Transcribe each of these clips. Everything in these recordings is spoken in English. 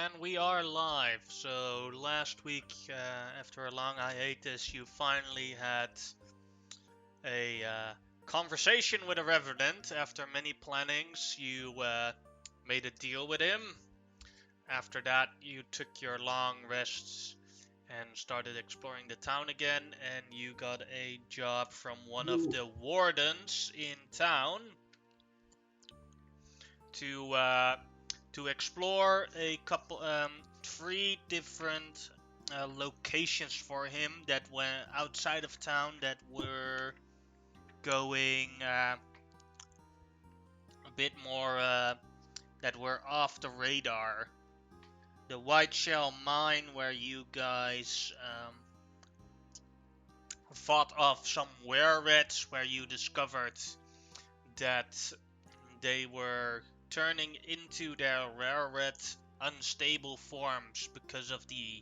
And we are live. So last week, after a long hiatus, you finally had a conversation with a revenant. After many plannings, you made a deal with him. After that, you took your long rests and started exploring the town again, and you got a job from one of the wardens in town to explore a couple, three different locations for him that went outside of town that were going a bit more that were off the radar. The White Shell Mine, where you guys fought off some were-rats, where you discovered that they were turning into their were-rat unstable forms because of the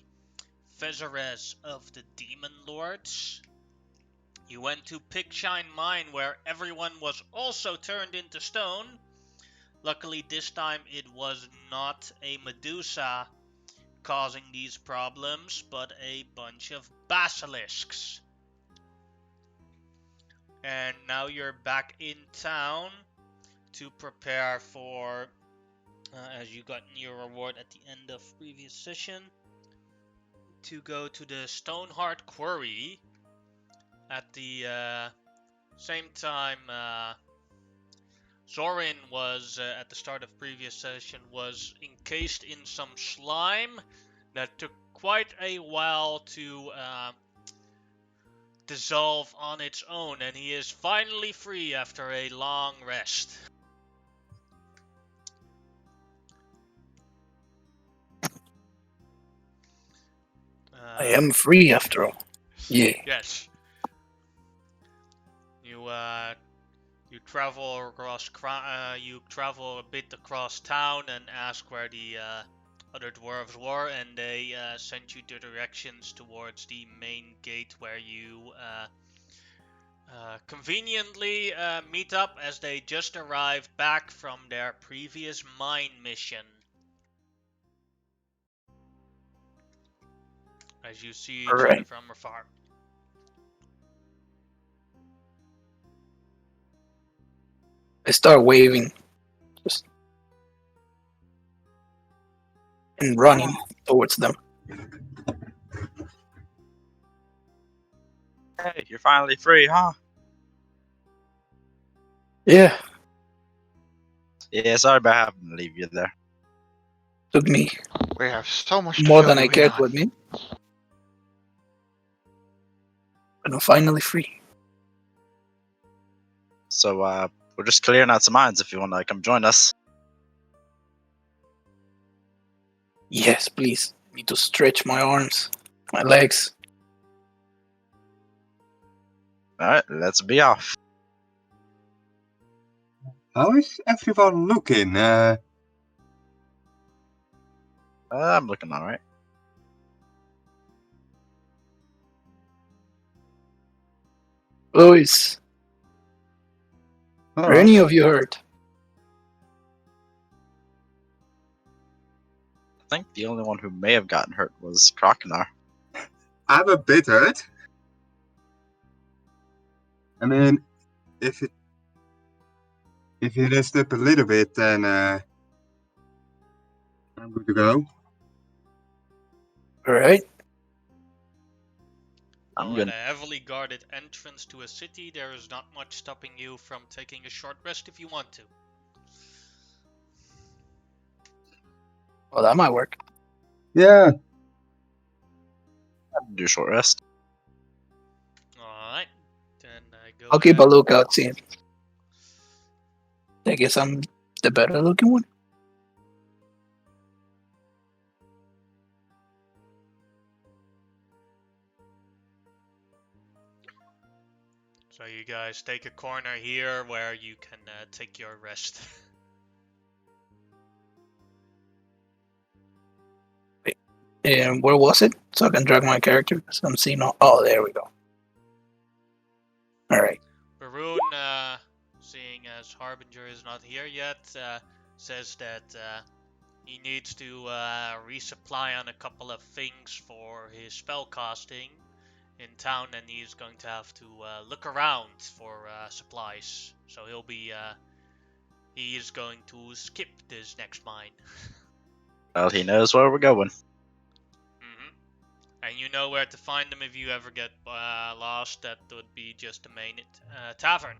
Fezares of the Demon Lords. You went to Pigshine Mine, where everyone was also turned into stone. Luckily this time it was not a Medusa causing these problems, but a bunch of basilisks. And now you're back in town to prepare for, as you got your reward at the end of previous session, to go to the Stoneheart Quarry. At the same time, Zorin was, at the start of previous session, was encased in some slime that took quite a while to dissolve on its own, and he is finally free after a long rest. I am free after all. Yeah. Yes. You travel across. You travel a bit across town and ask where the other dwarves were, and they sent you the directions towards the main gate, where you conveniently meet up, as they just arrived back from their previous mine mission. As you see each other from afar. I start waving, just and running towards them. Hey, you're finally free, huh? Yeah. Yeah, sorry about having to leave you there. Took me We have so much more to than fill I you in cared on. to admit. But I'm finally free. So, we're just clearing out some mines if you want to come join us. Yes, please. I need to stretch my arms, my legs. Alright, let's be off. How is everyone looking? I'm looking alright. Louis, are any of you hurt? I think the only one who may have gotten hurt was Croconar. I'm a bit hurt. I mean, if you rest up a little bit, then I'm good to go. Alright. I'm At good. a heavily guarded entrance to a city, there is not much stopping you from taking a short rest if you want to. Well, that might work. Yeah. I'll do a short rest. Alright, then go I'll keep a ahead. lookout, see. I guess I'm the better looking one. So you guys take a corner here where you can take your rest. And where was it? So I can drag my character. So I'm seeing all. Oh, there we go. Alright. Baroon, seeing as Harbinger is not here yet, says that he needs to resupply on a couple of things for his spell casting in town, and he's going to have to look around for supplies. So he is going to skip this next mine. Well, he knows where we're going. And you know where to find them if you ever get lost. That would be just the main tavern.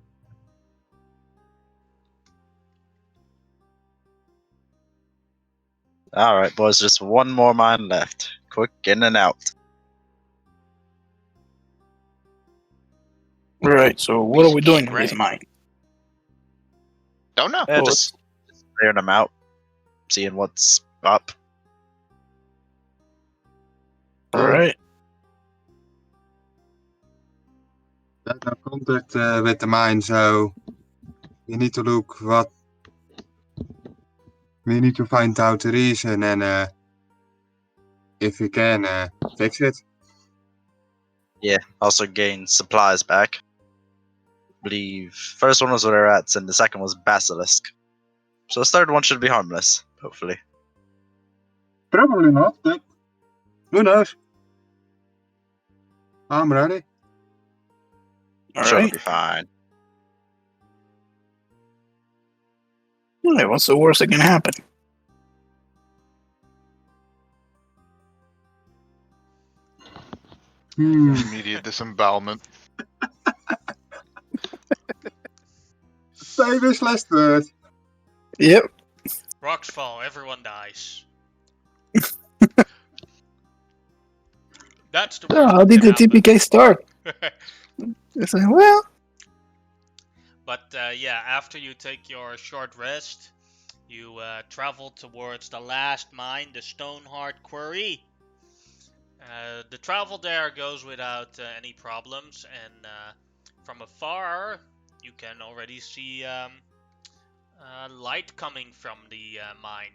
Alright, boys, just one more mine left. Quick in and out. Right. So what are we doing in this mine? Don't know. Yeah, Well, just clearing them out. Seeing what's up. All right. I have no contact with the mine, so we need to look what. We need to find out the reason and if we can fix it. Yeah, also gain supplies back. Believe first one was rats and the second was basilisk. So the third one should be harmless, hopefully. Probably not, but who knows? I'm ready. All Sure, right. it'll be fine. All right. What's the worst that can happen? Immediate disembowelment. Famous last word. Yep. Rocks fall, everyone dies. That's the So worst how that did can the TPK start? It's like, well, But yeah, after you take your short rest, you travel towards the last mine, the Stoneheart Quarry. The travel there goes without any problems, and from afar you can already see light coming from the mine.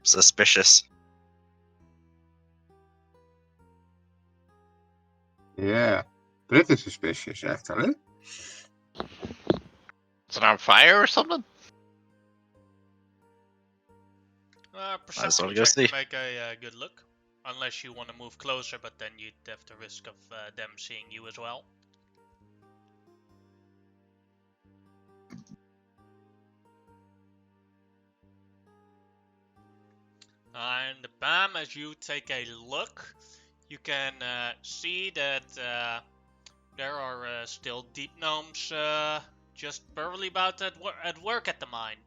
Suspicious. Yeah, pretty suspicious actually. Is it on fire or something? Perception go check see. to make a good look. Unless you want to move closer, but then you'd have the risk of them seeing you as well. And bam, as you take a look, you can see that there are still deep gnomes just barely about at work at the mine.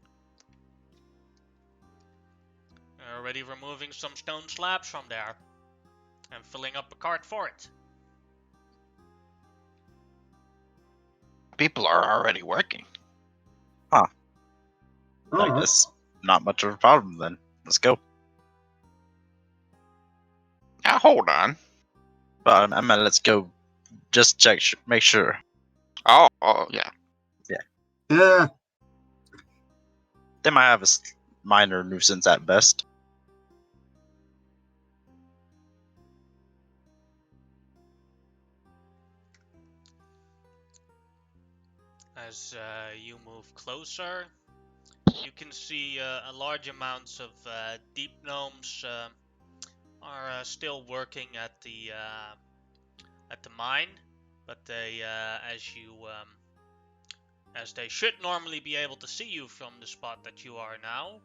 Already removing some stone slabs from there and filling up a cart for it. People are already working. I Alright. guess not much of a problem then. Let's go. Now hold on. But I mean, let's go. Just check, make sure. Oh yeah. Yeah, They might have a minor nuisance at best. As you move closer, you can see a large amounts of deep gnomes are still working at the mine, but they, as they should normally be able to see you from the spot that you are now,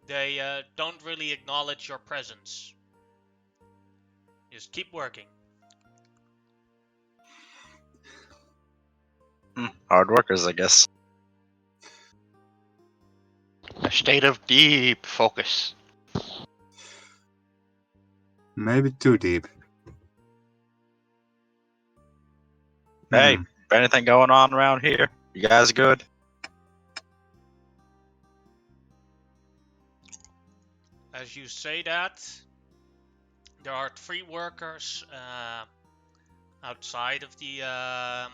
they don't really acknowledge your presence. Just keep working. Hard workers, I guess. A state of deep focus. maybe too deep. Hey, anything going on around here? You guys good? As you say that, there are 3 workers outside of the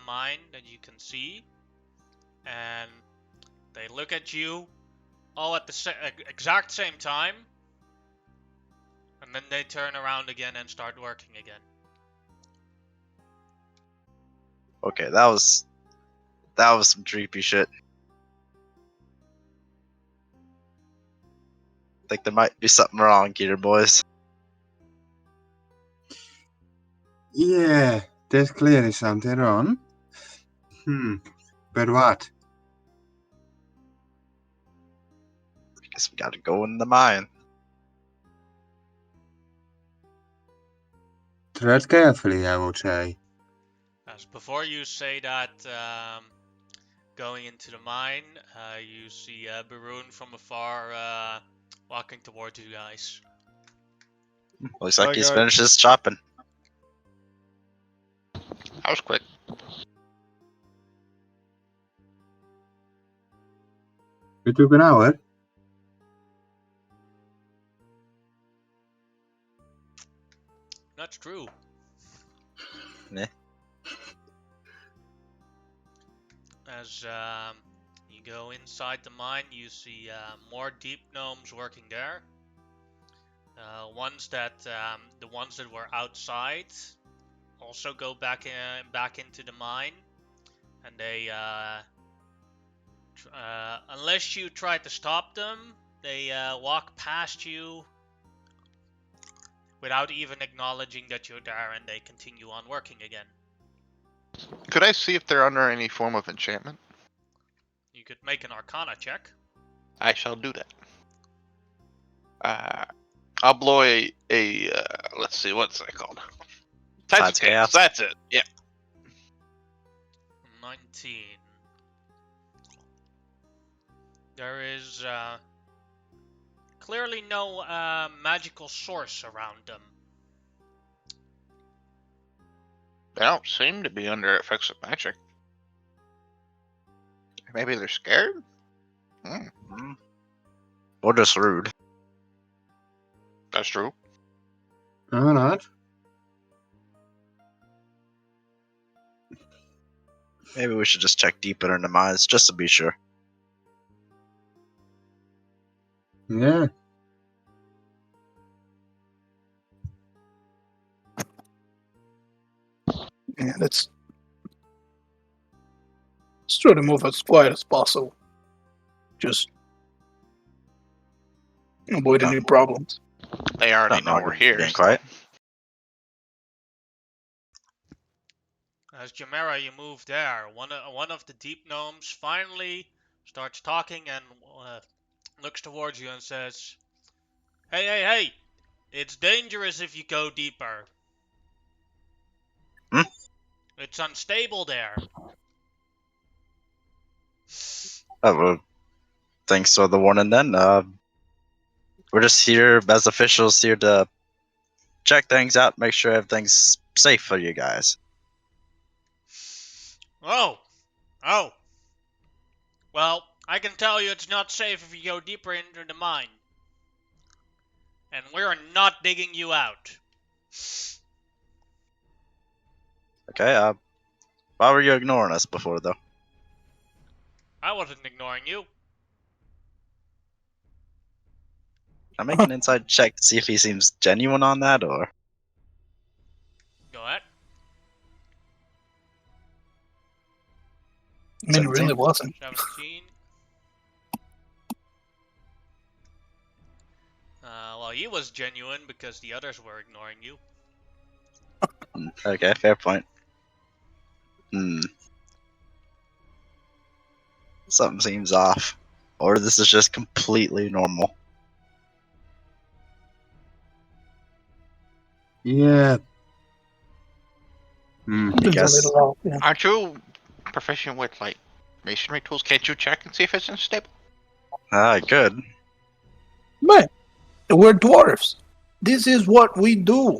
mine that you can see, and they look at you all at the exact same time, and then they turn around again and start working again. Okay, that was That was some creepy shit. Think there might be something wrong here, boys. Yeah, there's clearly something wrong. But what? Guess we gotta go in the mine. Tread carefully, I would say. As before you say that, going into the mine, you see Baroon from afar walking towards you guys. Looks like Hi, he's guys. finished his chopping. That was quick. It took an hour. That's true. Yeah. As you go inside the mine, you see more deep gnomes working there. The ones that were outside also go back into the mine, and they unless you try to stop them, they walk past you without even acknowledging that you're there, and they continue on working again. Could I see if they're under any form of enchantment? You could make an Arcana check. I shall do that. I'll blow a let's see, what's that called? Tides of Chaos. That's it. Yeah. 19. There is clearly no magical source around them. They don't seem to be under effects of magic. Maybe they're scared? Or just rude. That's true. Alright. Maybe we should just check deeper into mines just to be sure. Yeah. Yeah, let's try to move as quiet as possible. Just avoid any problems. They already know we're here. Being So. quiet. As Jamera, you move there. One of the deep gnomes finally starts talking and looks towards you and says, "Hey, hey, hey! It's dangerous if you go deeper. It's unstable there." Oh, well, thanks for the warning then. We're just here as officials here to check things out, make sure everything's safe for you guys. Oh! Well, I can tell you it's not safe if you go deeper into the mine. And we're not digging you out. Okay, why were you ignoring us before, though? I wasn't ignoring you. Can I make an inside check to see if he seems genuine on that, or? Go ahead. I mean, it really 17? wasn't. 17. Well, he was genuine because the others were ignoring you. Okay, fair point. Something seems off. Or this is just completely normal. Yeah. Just guess- a little off, yeah. Aren't you proficient with like masonry tools? Can't you check and see if it's unstable? Good. Man, we're dwarves. This is what we do.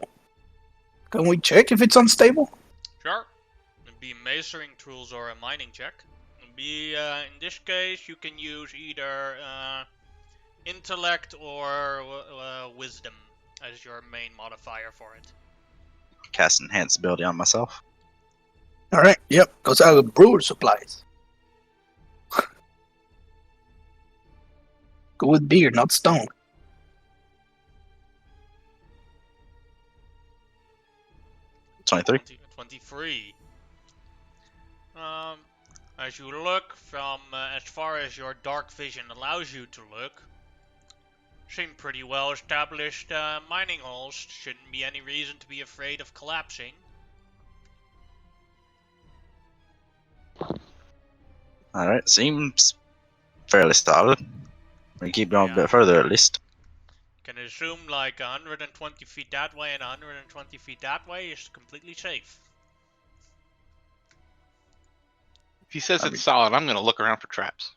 Can we check if it's unstable? Sure. It'd be masonry tools or a mining check. It'd be, in this case, you can use either intellect or wisdom as your main modifier for it. Cast enhance ability on myself. Alright, yep, because I have brewer supplies. Go with beer, not stone. 23. 23. As you look from as far as your dark vision allows you to look, seem pretty well established mining holes. Shouldn't be any reason to be afraid of collapsing. Alright, seems fairly solid. We keep going a Yeah. bit further at least. Can assume like 120 feet that way and 120 feet that way is completely safe. If he says I it's mean- solid, I'm gonna look around for traps.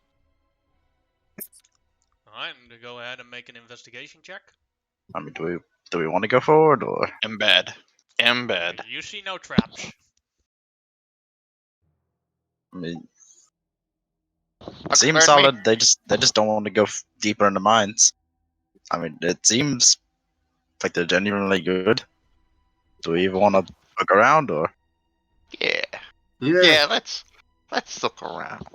Alright, I'm gonna go ahead and make an investigation check. I mean, do we want to go forward or? Embed. Embed. You see no traps. I mean, Looks seems fair to me. solid. They just don't want to go deeper in the mines. I mean, it seems like they're genuinely good. Do we even want to look around or? Yeah. Yeah. Yeah, let's look around.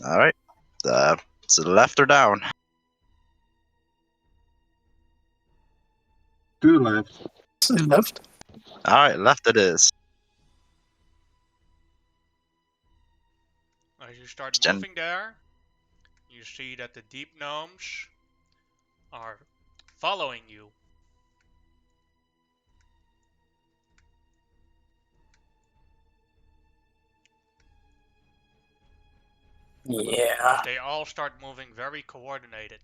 All right. To the left or down? To the left. To the left. All right, left it is. As you start Gen- moving there, you see that the deep gnomes are following you. Yeah. But they all start moving very coordinated.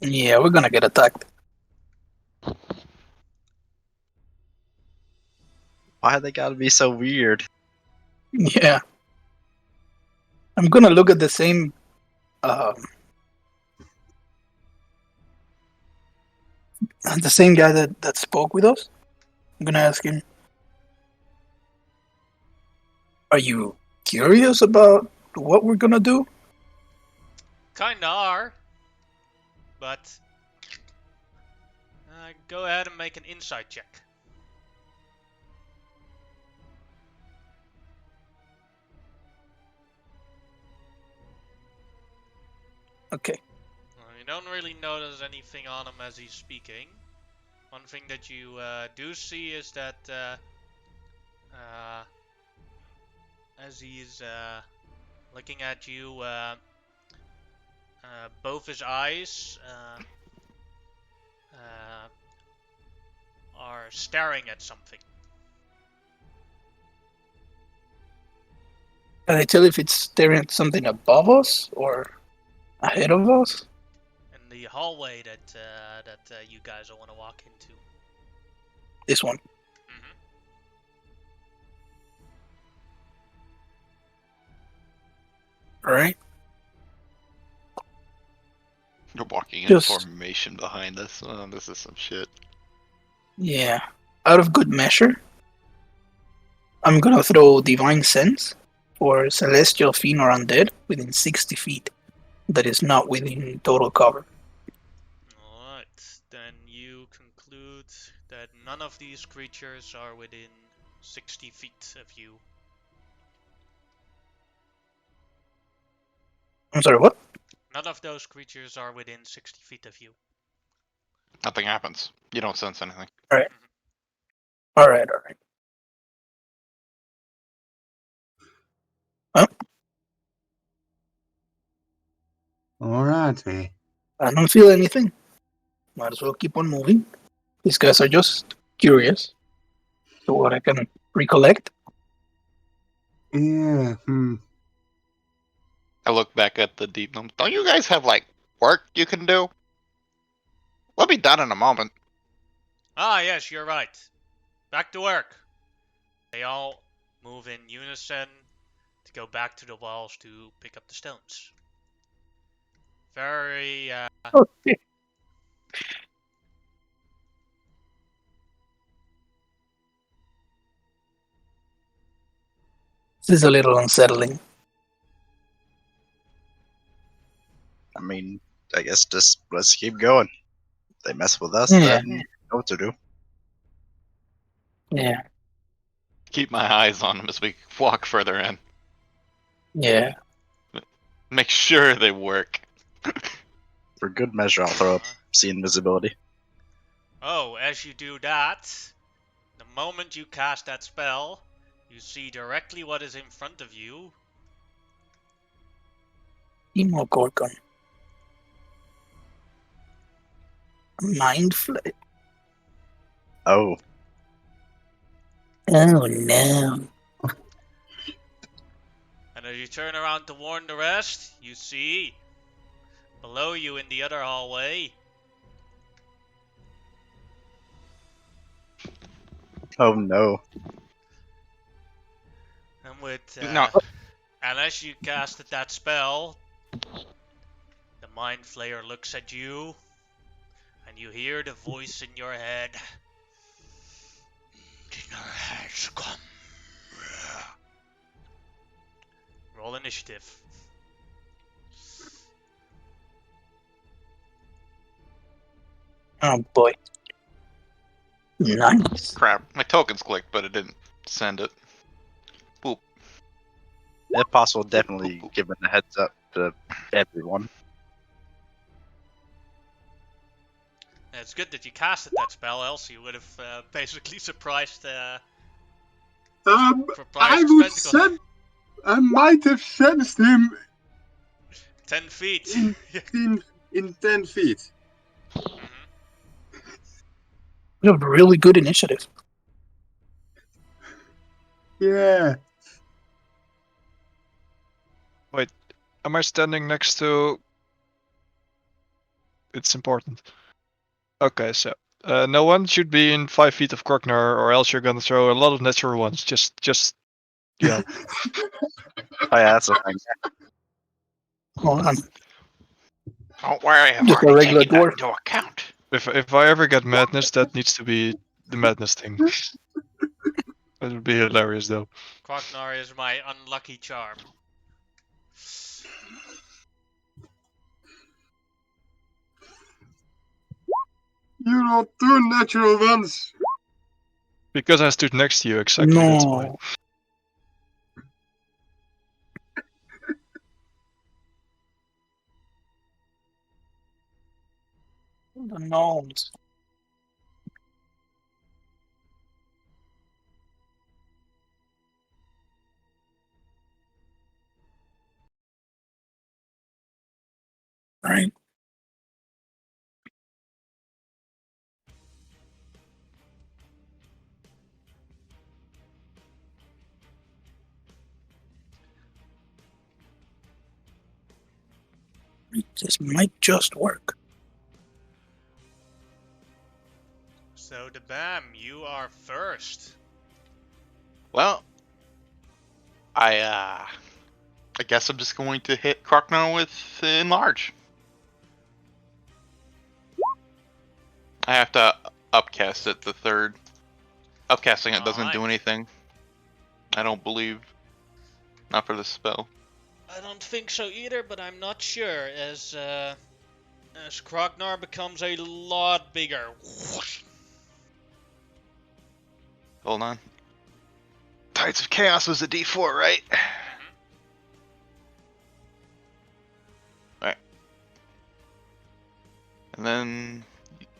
Yeah, we're gonna get attacked. Why they gotta be so weird? Yeah. I'm gonna look at the same um the same guy that spoke with us. I'm gonna ask him, are you curious about what we're gonna do? Kinda are. But go ahead and make an insight check. Okay. You don't really notice anything on him as he's speaking. One thing that you do see is that as he's looking at you, both his eyes are staring at something. Can I tell if it's staring at something above us or ahead of us? In the hallway that you guys will want to walk into. This one. Mm-hmm. Alright. You're walking in Just- formation behind us. Oh, this is some shit. Yeah. Out of good measure, I'm gonna throw Divine Sense for Celestial Fiend or Undead within 60 feet. That is not within total cover. Alright, then you conclude that none of these creatures are within 60 feet of you. I'm sorry, what? None of those creatures are within 60 feet of you. Nothing happens. You don't sense anything. Alright. Alrighty. I don't feel anything. Might as well keep on moving. These guys are just curious. So what I can recollect. Yeah. I look back at the deep gnome. Don't you guys have like work you can do? We'll be done in a moment. Ah, yes, you're right. Back to work. They all move in unison to go back to the walls to pick up the stones. Very, Okay. This is a little unsettling. I mean, I guess just let's keep going. They mess with us, Yeah. then you know what to do. Yeah. Keep my eyes on them as we walk further in. Yeah. Make sure they work. For good measure, I'll throw up see invisibility. oh, as you do that, the moment you cast that spell, You see directly what is in front of you. Demogorgon. Mind flip. Oh, Oh no. And as you turn around to warn the rest, you see below you in the other hallway oh no. and with No. and as you casted that spell, the Mind Flayer looks at you and you hear the voice in your head. Dinner has come. Roll initiative. Oh boy. Nice. Crap. My tokens clicked, but it didn't send it. Boop. If possible, Boop, boop, definitely boop. giving a heads up to everyone. It's good that you casted that spell, else you would have basically surprised I would Tentacle. send. I might have sensed him 10 feet. in 10 feet. Mhm. You have really good initiative. Yeah. Am I standing next to? It's important. Okay, so no one should be in 5 feet of Krognar, or else you're gonna throw a lot of natural ones. Just yeah. Oh yeah, that's a thing. Well, I'm Don't worry, I've just a already regular taken that dwarf. into account. If I ever get madness, that needs to be the madness thing. That would be hilarious, though. Krognar is my unlucky charm. You rolled 2 natural ones. Because I stood next to you, exactly. That's why. No. The gnomes. Right. This might just work. So the BAM, you are first. Well, I guess I'm just going to hit Krognar with Enlarge. I have to upcast it the third. Upcasting it doesn't do Alright. anything. I don't believe. Not for the spell. I don't think so either, but I'm not sure as Krognar becomes a lot bigger. Hold on. Tides of Chaos was a D4, right? Alright. And then,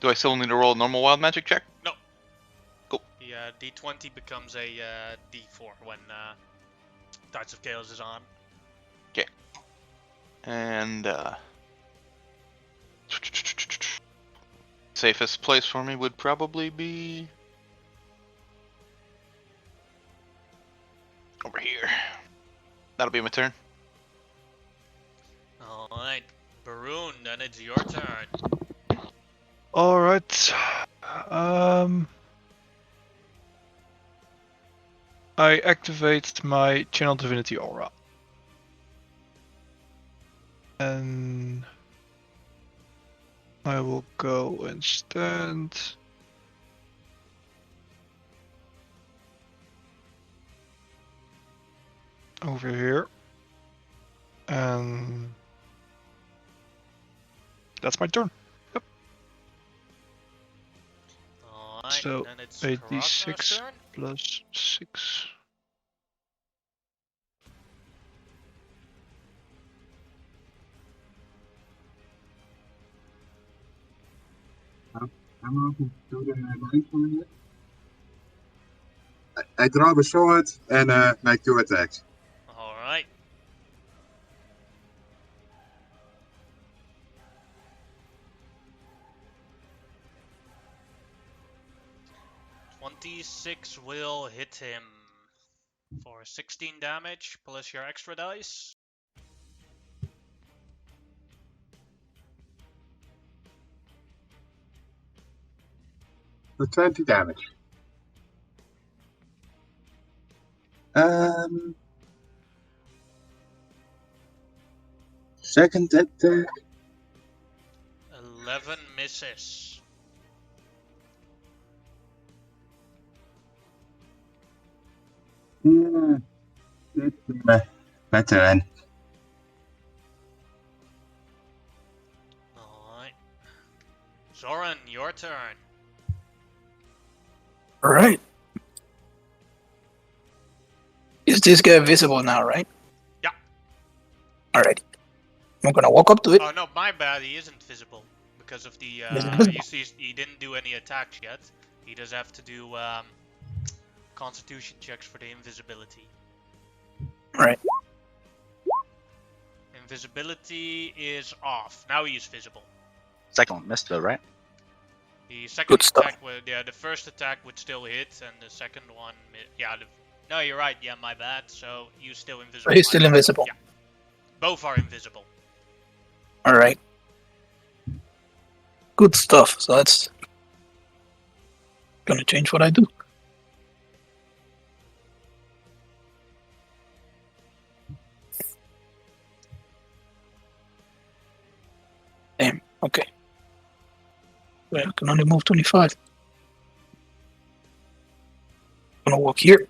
do I still need to roll a normal wild magic check? No. Cool. The D20 becomes a D4 when Tides of Chaos is on. And safest place for me would probably be over here. That'll be my turn. Alright, Baroon, then it's your turn. All right. I activate my Channel Divinity Aura. And I will go and stand over here. And that's my turn. Alright, So, then it's 8d6 Krognar's turn. plus 6. I'm open to the mind for it. I draw a sword and make 2 attacks. Alright. "26 will hit him for 16 damage plus your extra dice. For 20 damage. Second attack. 11 misses. Yeah, that's better then. Alright. Zoran, your turn. Alright. Is this guy visible now, right? Yeah. Alright. I'm gonna walk up to it. Oh no, my bad, he isn't visible. Because of the, Isn't visible. you see, he didn't do any attacks yet. He does have to do, constitution checks for the invisibility. Alright. Invisibility is off. Now he is visible. Second one missed though, right? The second Good stuff. attack would, yeah, the first attack would still hit, and the second one, yeah, no, you're right, yeah, my bad, so you're still invisible. He's still invisible. Yeah. Both are invisible. Alright. Good stuff. So that's gonna change what I do. Damn. Okay. Well, I can only move 25. I'm gonna walk here.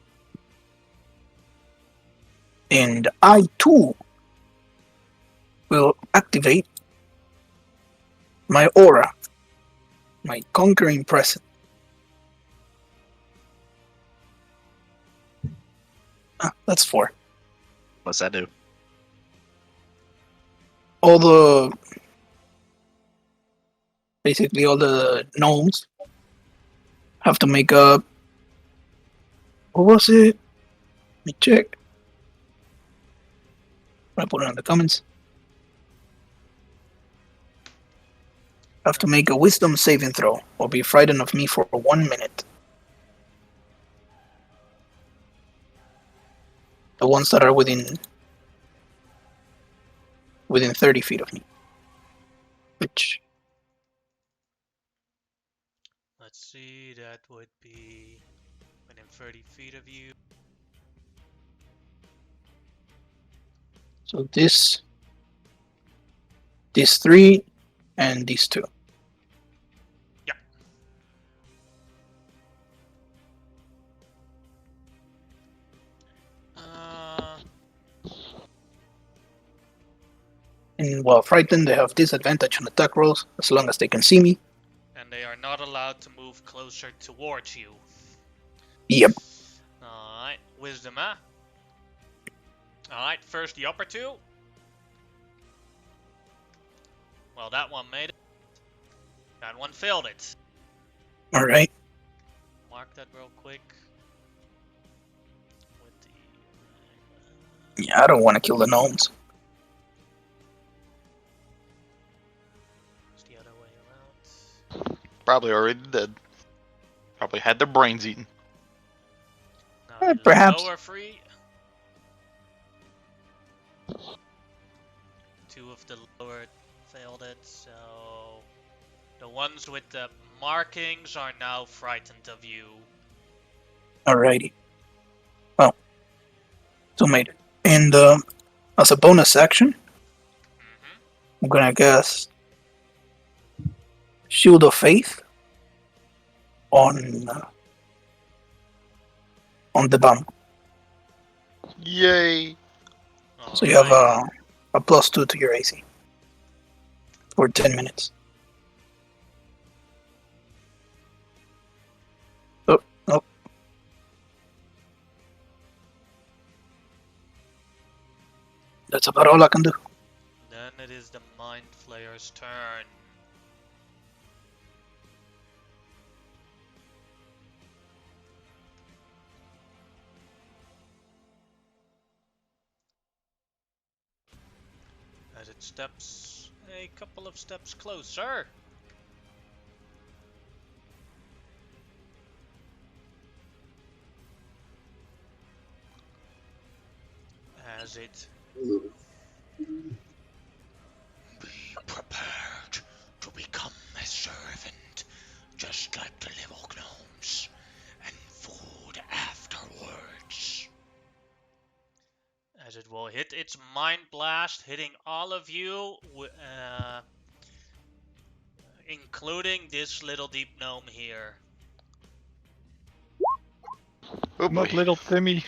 And I too will activate my aura, my conquering presence. That's 4. What's that do? Basically all the gnomes have to make a, what was it? Let me check. I put it in the comments. Have to make a wisdom saving throw or be frightened of me for 1 minute. The ones that are within 30 feet of me. Which, Let's see, that would be within 30 feet of you. so these 3 and these 2. Yeah. And while frightened, they have disadvantage on attack rolls as long as they can see me. And they are not allowed to move closer towards you. Yep. Alright, wisdom, huh? Alright, first the upper 2. Well, that one made it. That one failed it. Alright. Mark that real quick. With the... Yeah, I don't want to kill the gnomes. It's the other way around. Probably already did. Probably had their brains eaten. Now the perhaps. lower 3. 2 of the lower failed it, so the ones with the markings are now frightened of you. Alrighty. Well, so made it. And as a bonus action, I'm gonna cast Shield of Faith on the bomb. Yay! So you have a +2 to your AC for 10 minutes. Oh. That's about all I can do. Then it is the Mind Flayer's turn. steps, a couple of steps closer. As it be prepared to become a servant, just like the little gnomes, and food afterwards. As it will hit its mind blast, hitting all of you, including this little deep gnome here. Oh boy. Not little Timmy.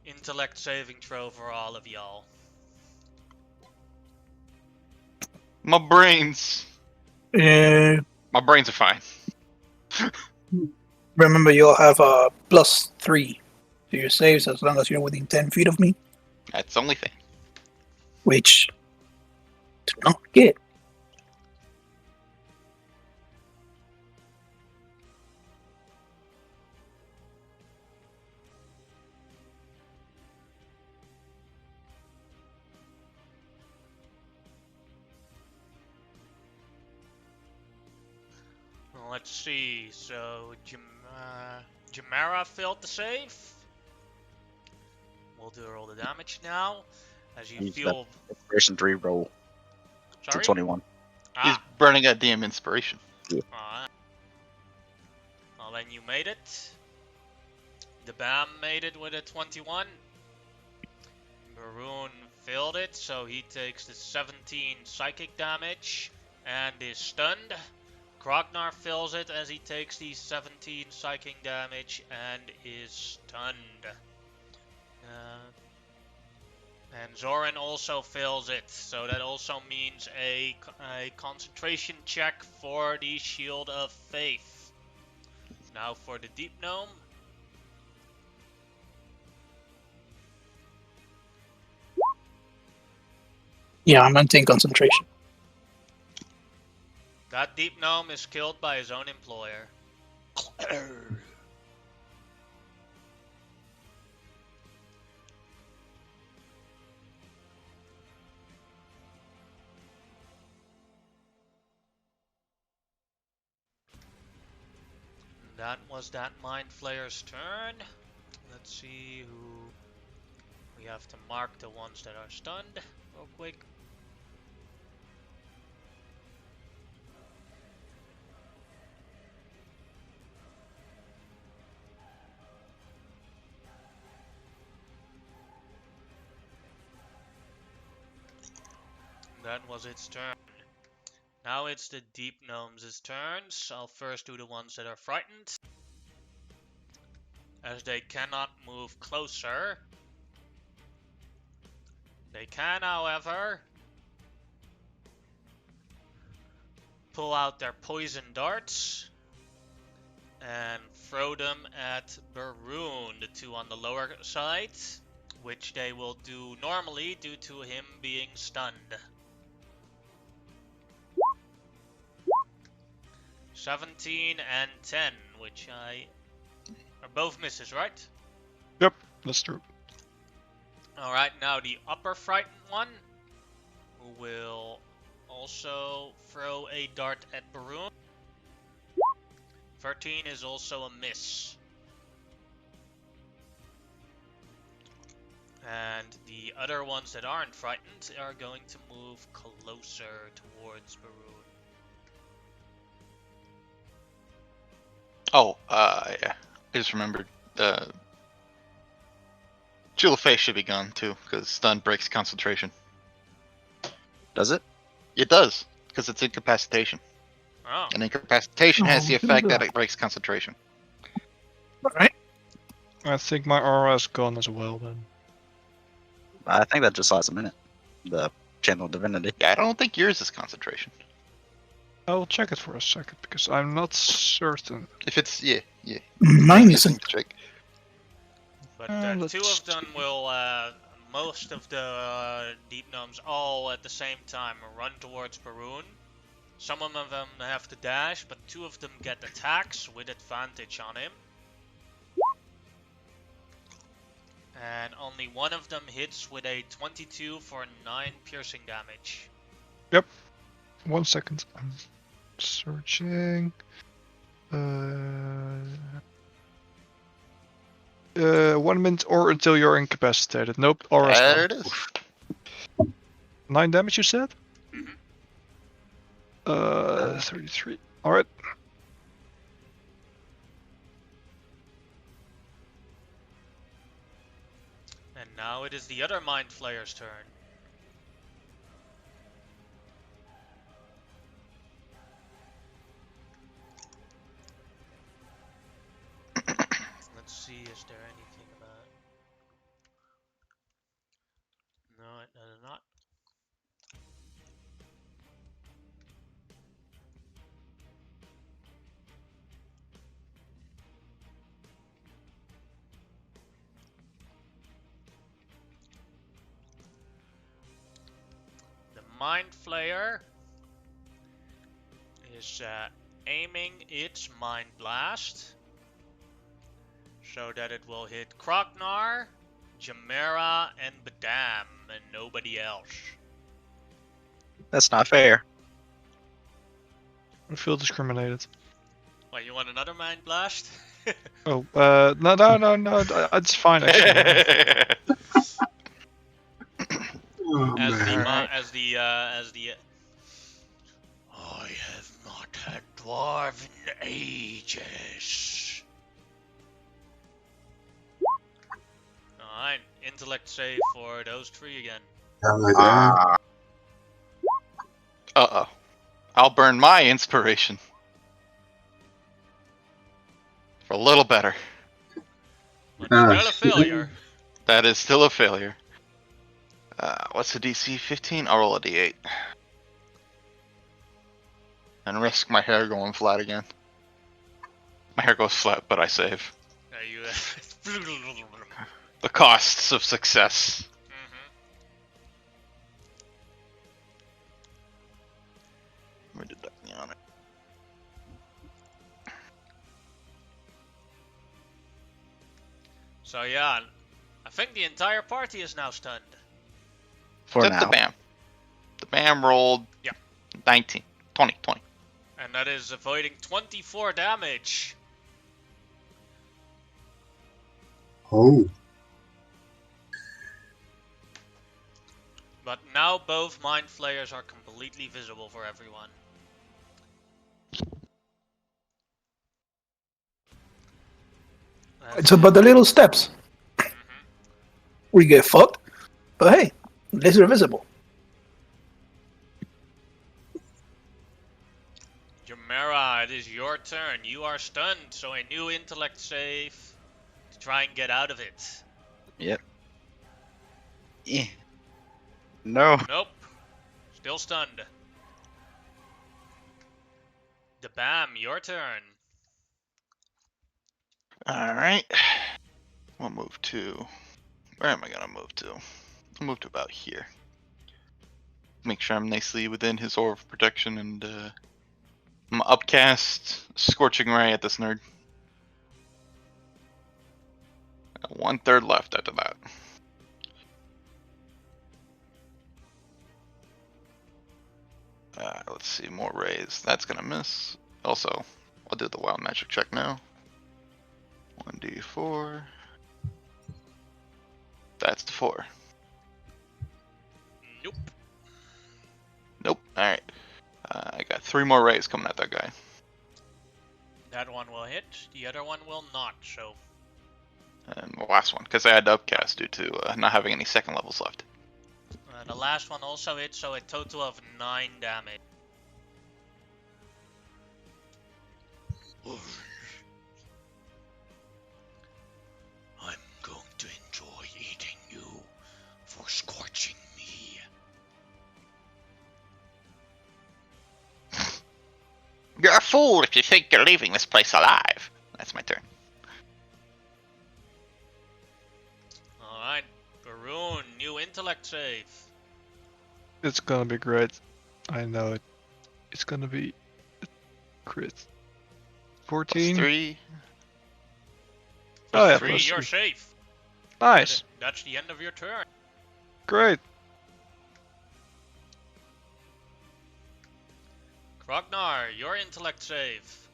Intellect saving throw for all of y'all. My brains. Uh, My brains are fine. remember, you'll have a +3 to your saves as long as you're within 10 feet of me, That's the only thing. which do not get. Let's see. So Jamara failed the save. We'll do roll the damage now. As you Use that feel. Inspiration 3 roll to Sorry. 21. He's Ah. burning at DM inspiration. Alright. Well, then you made it. The BAM made it with a 21. Maroon failed it, so he takes the 17 psychic damage and is stunned. Krognar fills it as he takes the 17 psychic damage and is stunned. And Zoran also fails it, so that also means a concentration check for the Shield of Faith. Now for the Deep Gnome. Yeah, I'm maintain concentration. That Deep Gnome is killed by his own employer. That was that Mind Flayer's turn. Let's see who... We have to mark the ones that are stunned real quick. That was its turn. Now it's the Deep Gnomes' turns. I'll first do the ones that are frightened, as they cannot move closer. They can, however, pull out their poison darts and throw them at Baroon, the two on the lower side, which they will do normally due to him being stunned. 17 and 10, which are both misses, right? Yep, that's true. Alright, now the upper frightened one, who will also throw a dart at Baroon. 13 is also a miss. And the other ones that aren't frightened are going to move closer towards Baroon. Oh, yeah. I just remembered. Chill of Face should be gone too, because stun breaks concentration. Does it? It does, because it's incapacitation. Oh, And incapacitation has the Oh, effect that good. it breaks concentration. Alright. I think my aura is gone as well then. I think that just lasts a minute. The Channel Divinity. Yeah, I don't think yours is concentration. I will check it for a second because I'm not certain. If it's yeah. Mine It's isn't. check. but Let's two of them will, most of the Deep Gnomes all at the same time run towards Baroon. Some of them have to dash, but two of them get attacks with advantage on him. And only one of them hits with a 22 for 9 piercing damage. 1 second. I'm searching. 1 minute or until you're incapacitated. Nope, aura's There gone. it is. 9 damage, you said? Mhm. 33. Alright. And now it is the other Mind Flayer's turn. Let's see, is there anything about... No, it does not. The Mind Flayer is aiming its Mind Blast so that it will hit Kroknar, Jamera, and Badam, and nobody else. That's not fair. I feel discriminated. What, you want another Mind Blast? Oh, no, it's fine actually. Oh, as the man. Alright. as the I have not had dwarf in ages. Alright, intellect save for those three again. Oh, yeah. Ah, Uh-oh. I'll burn my inspiration. For a little better. But Ah, still a shit. failure. That is still a failure. What's the DC? 15? I'll roll a D8. And risk my hair going flat again. My hair goes flat, but I save. You The costs of success. We're deducting on it. So yeah, I think the entire party is now stunned. for Except now. the BAM. The BAM rolled 19. 20. And that is avoiding 24 damage. Oh. But now both Mind Flayers are completely visible for everyone. It's about the little steps. Mhm. We get fucked, but hey, at least they're visible. Jamera, it is your turn. You are stunned, so a new intellect save to try and get out of it. Yep. Eh. No. Nope. Still stunned. The BAM, your turn. Alright. We'll move to... Where am I gonna move to? I'll move to about here. Make sure I'm nicely within his aura of protection and I'm upcast Scorching Ray at this nerd. 1/3 left after that. Let's see, more rays. That's gonna miss. Also, I'll do the wild magic check now. 1d4. That's the 4. Nope. Nope. Alright. I got 3 more rays coming at that guy. That one will hit. The other one will not, so... And the last one, because I had to upcast due to not having any second levels left. The last one also hit, so a total of 9 damage. I'm going to enjoy eating you for scorching me. You're a fool if you think you're leaving this place alive. That's my turn. Alright, Baroon, new intellect save. It's gonna be great. I know it. It's gonna be a crit. 14. +3. Oh yeah, Three, plus you're three. safe. Nice. That's the end of your turn. Great. Krognar, your intellect save.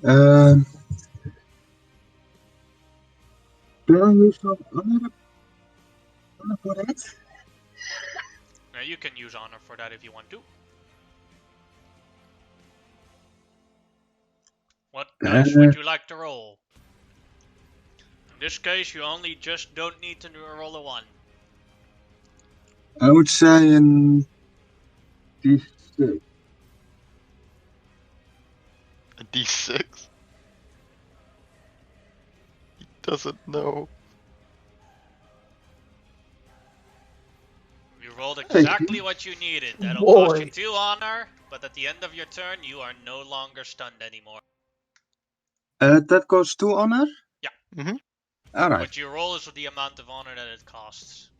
Um, do I use some honor for that? Now you can use honor for that if you want to. What dice would you like to roll? In this case, you only just don't need to roll a 1. I would say in D6. A D6. He doesn't know. You rolled exactly what you needed. That'll cost you 2 honor, but at the end of your turn, you are no longer stunned anymore. That goes 2 honor? Yeah. Mm-hmm. Alright. What you roll is the amount of honor that it costs.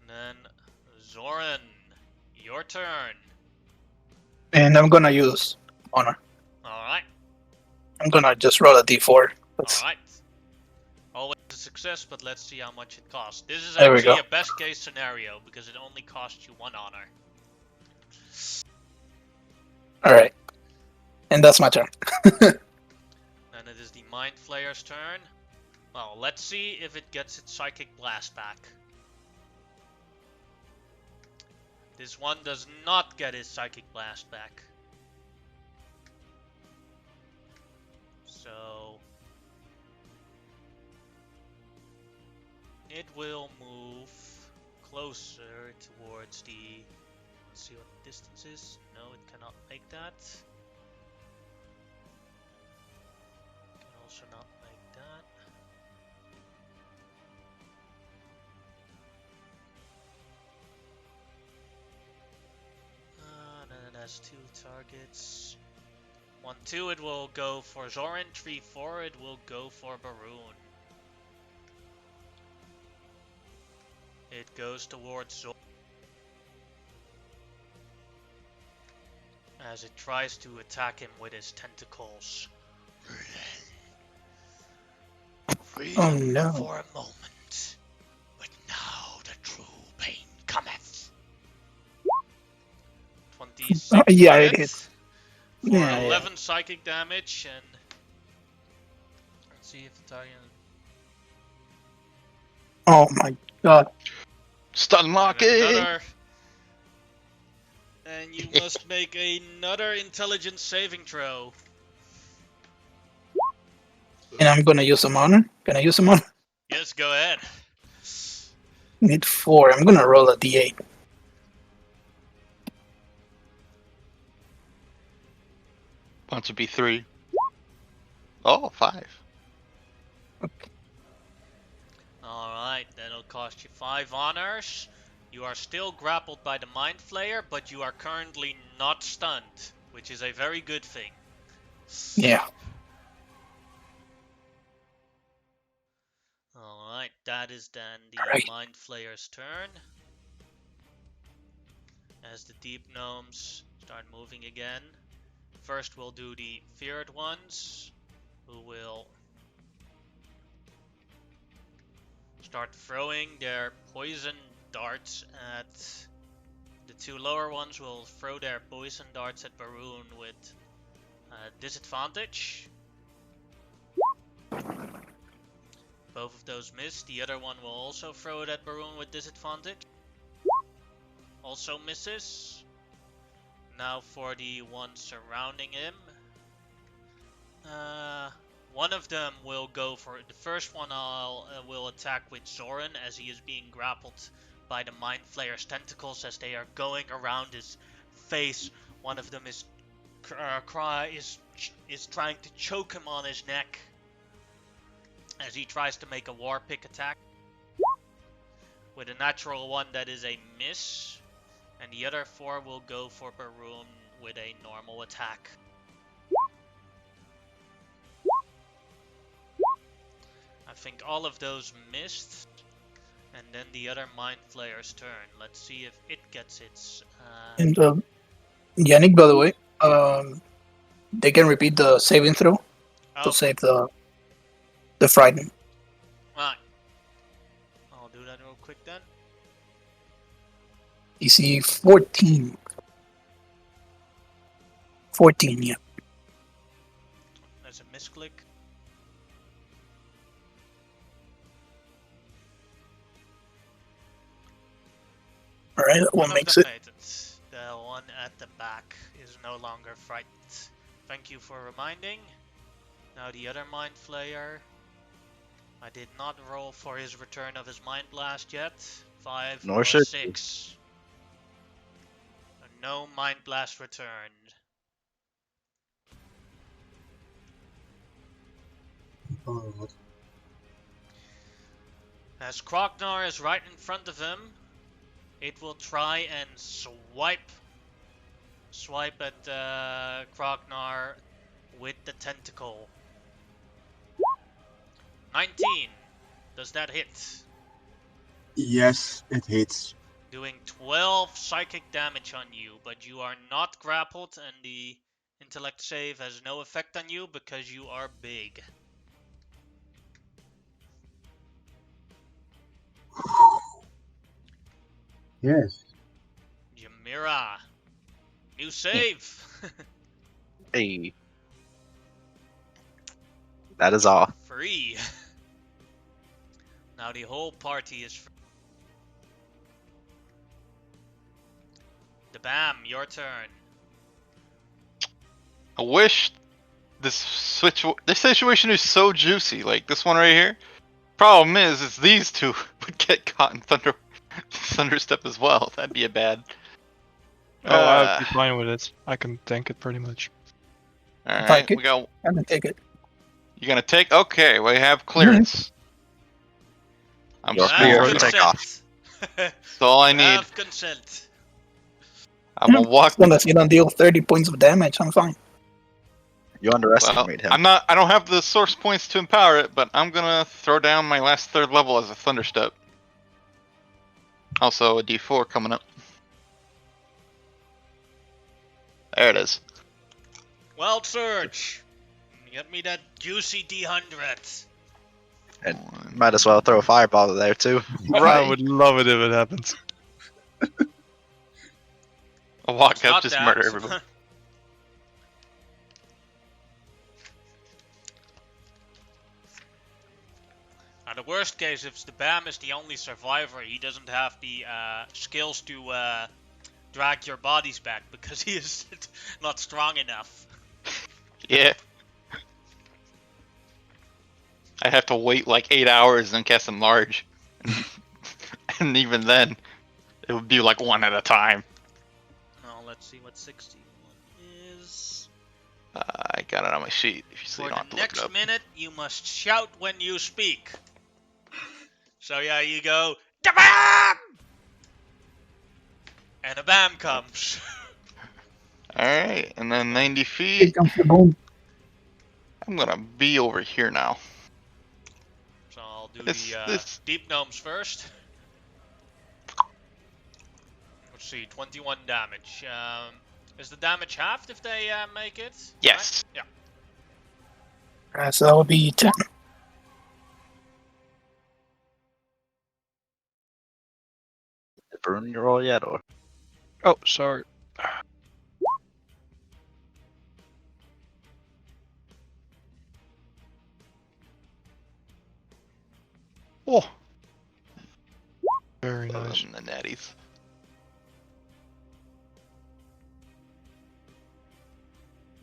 And then, Zoran, your turn. And I'm gonna use honor. Alright, I'm gonna just roll a d4. That's, alright. Always a success, but let's see how much it costs. This is There we actually go. a best case scenario, because it only costs you 1 honor. Alright. And that's my turn. Then it is the Mind Flayer's turn. Well, let's see if it gets its Psychic Blast back. This one does not get its Psychic Blast back. So it will move closer towards the... Let's see what the distance is. No, it cannot make that. Can also not make that. Then it has 2 targets. 1-2 it will go for Zoran, 3-4 it will go for Baroon. It goes towards Zoran as it tries to attack him with his tentacles. Freedom Oh no. for a moment, but now the true pain cometh. 26 Yeah, to it hit hits. for Yeah, 11 psychic damage, and let's see if the target. Oh my god. Stun locking! And you must make another intelligence saving throw. And I'm gonna use some honor. Can I use some honor? Yes, go ahead. Need 4. I'm gonna roll a d8. Want to be 3. Oh, 5. Alright, that'll cost you 5 honors. You are still grappled by the Mind Flayer, but you are currently not stunned, which is a very good thing. Yeah. Alright, that is then the Right. Mind Flayer's turn. As the Deep Gnomes start moving again. First we'll do the Feared ones, who will start throwing their poison darts at the 2 lower ones. Will throw their poison darts at Baroon with disadvantage. Both of those miss. The other one will also throw it at Baroon with disadvantage. Also misses. Now for the one surrounding him. One of them will go for the first one. Will attack with Zoran as he is being grappled by the Mind Flayer's tentacles as they are going around his face. One of them is trying to choke him on his neck as he tries to make a war pick attack with a natural 1. That is a miss, and the other 4 will go for Baroon with a normal attack. I think all of those missed. And then the other Mind Flayer's turn. Let's see if it gets its. And Yannick, by the way, they can repeat the saving throw to Okay. save the frighten. Alright. I'll do that real quick then. DC 14. 14, yeah. There's a misclick. Alright, that one None of makes them it. made it. The one at the back is no longer frightened. Thank you for reminding. Now the other Mind Flayer. I did not roll for his return of his Mind Blast yet. 5 Nor or should 6. No Mind Blast returned. Oh, As Krognar is right in front of him, it will try and swipe at Krognar with the tentacle. 19. Does that hit? yes, it hits. Doing 12 psychic damage on you, but you are not grappled and the intellect save has no effect on you because you are big. Yes. Ymira. New save. Hey. That is all. Free. Now the whole party is free. The Bam, your turn. I wish this situation is so juicy. Like this one right here. Problem is these two would get caught in thunderstep as well. That'd be a bad. Oh, I'd be fine with it. I can tank it pretty much. All right, Take it. we got. I can take it. You gonna take? Okay, we have clearance. I'm Your screwed. fear to take off. That's all I You need. have consent. I'm gonna walk. As long as you don't deal 30 points of damage, I'm fine. You Well, underestimate him. I'm not. I don't have the source points to empower it, but I'm gonna throw down my last third level as a thunderstep. Also a D4 coming up. There it is. Wild Surge. Get me that juicy D100. And might as well throw a fireball there too. I would love it if it happens. I'll walk It's up, not just that. murder everybody. Now, the worst case, if the Bam is the only survivor, he doesn't have the skills to drag your bodies back because he is not strong enough. Yeah. I'd have to wait like 8 hours and cast Enlarge. And even then, it would be like one at a time. Now, let's see what 61 is. I got it on my sheet, if you see, For you don't have the to look it next up. minute, you must shout when you speak. So yeah, you go, "Da Bam!" And a Bam comes. Alright, and then 90 Here feet. comes the boom. I'm gonna be over here now. So I'll do This- the this- deep gnomes first. Let's see, 21 damage. Is the damage halved if they make it? Yes. Right? Yeah. So that would be 10. Burn your roll yet, or Oh, sorry. Oh. Very Other nice. than the natties.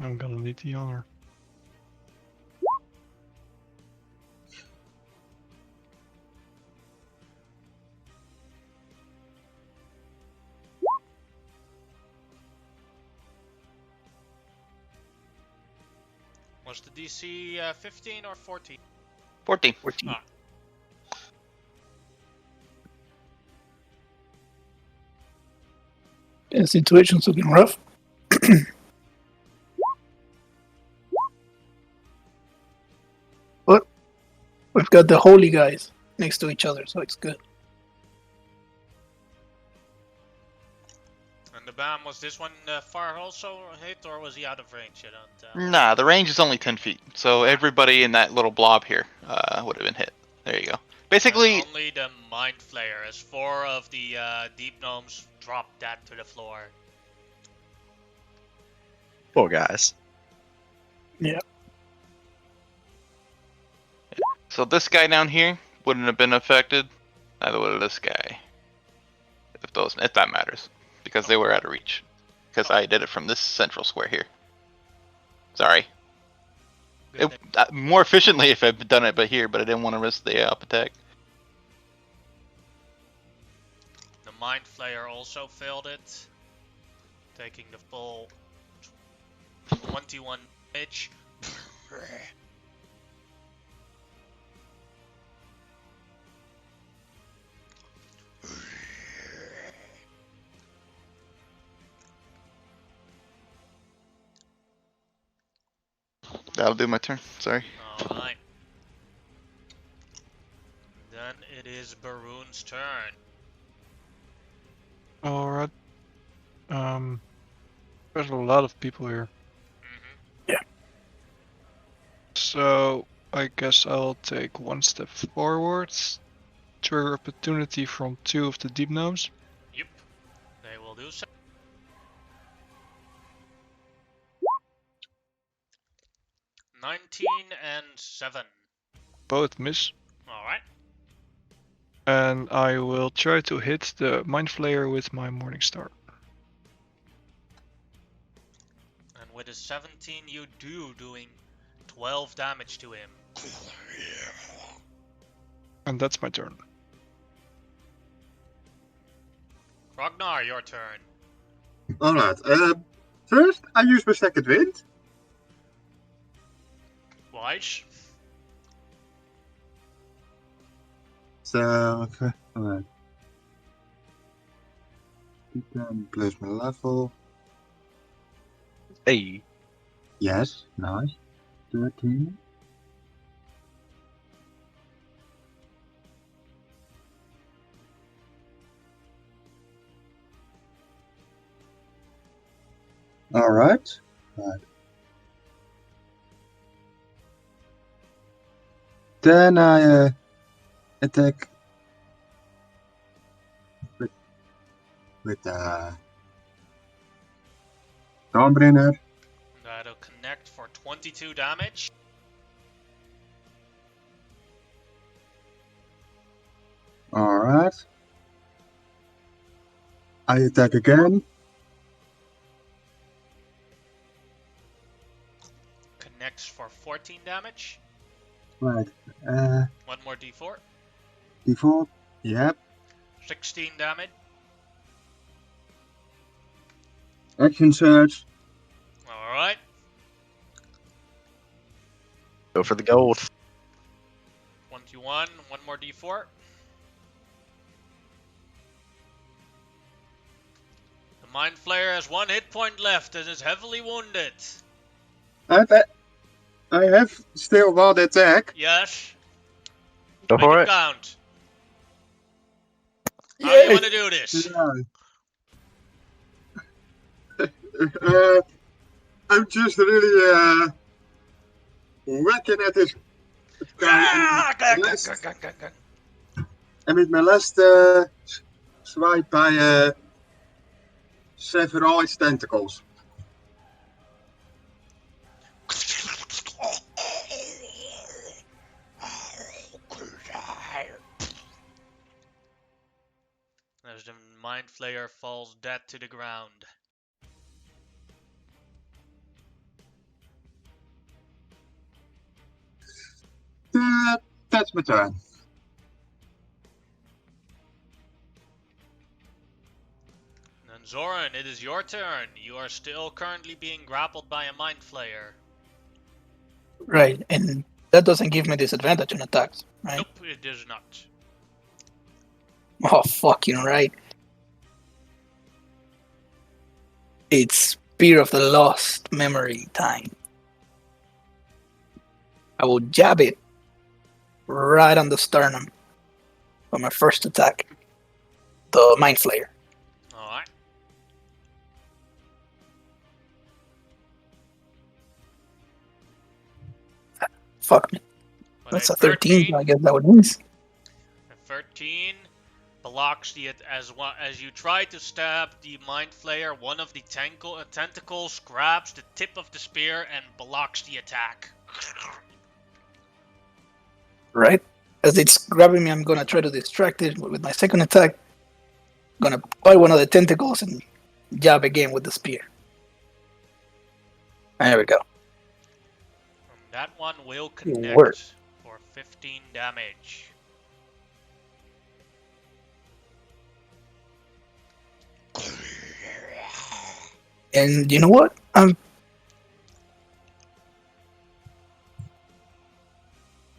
I'm gonna need the honor. Was the DC 15 or 14? 14. 14. Ah. The situation's looking rough. But we've got the holy guys next to each other, so it's good. And the BAM, was this one far also hit, or was he out of range? I don't. Nah, the range is only 10 feet, so everybody in that little blob here would have been hit. There you go. Basically, And only the Mind Flayer, as 4 of the Deep Gnomes dropped that to the floor. Poor guys. so this guy down here wouldn't have been affected. Neither would this guy. If that matters, because they were out of reach. Because I did it from this central square here. Sorry. Good More efficiently if I'd done it but here, but I didn't want to risk the up attack. The Mind Flayer also failed it, taking the full 21 damage. That'll do my turn. Sorry. Alright. Then it is Baroon's turn. Alright. There's a lot of people here. So I guess I'll take one step forwards. Trigger opportunity from 2 of the deep gnomes. Yep, they will do so. and 7. Both miss. Alright. And I will try to hit the Mind Flayer with my Morning Star. And with a 17, you doing 12 damage to him. And that's my turn. Ragnar, your turn. Alright, first I use my second wind. Wise. So, okay, alright. Plus my level. Hey. Yes, nice. 13. Alright. Right. Then I attack with Dawnbringer. That'll connect for 22 damage. Alright. I attack again. Connects for 14 damage. Right. One more d4. Default. Yep. 16 damage. Action search. Alright. Go for the gold. 21. One more d4. The Mind Flayer has 1 hit point left and is heavily wounded. I have still one attack. Yes. Go Make for it it. count. How do you want to do this? Yeah. I'm just really whacking at this guy. And with my last swipe, I sever all its tentacles. As the Mind Flayer falls dead to the ground. That's my turn. And Zoran, it is your turn. You are still currently being grappled by a Mind Flayer. Right, and that doesn't give me disadvantage on attacks, right? Nope, it does not. Oh, fucking right. It's Spear of the Lost Memory time. I will jab it right on the sternum for my first attack. The Mind Flayer. Alright. Fuck me. But That's a a 13, 13. so I guess that would miss. A 13 blocks the as you try to stab the Mind Flayer. One of the tentacles grabs the tip of the spear and blocks the attack. Right? As it's grabbing me, I'm gonna try to distract it with my second attack. Gonna bite one of the tentacles and jab again with the spear. There we go. That one will Work. connect for 15 damage. And you know what? I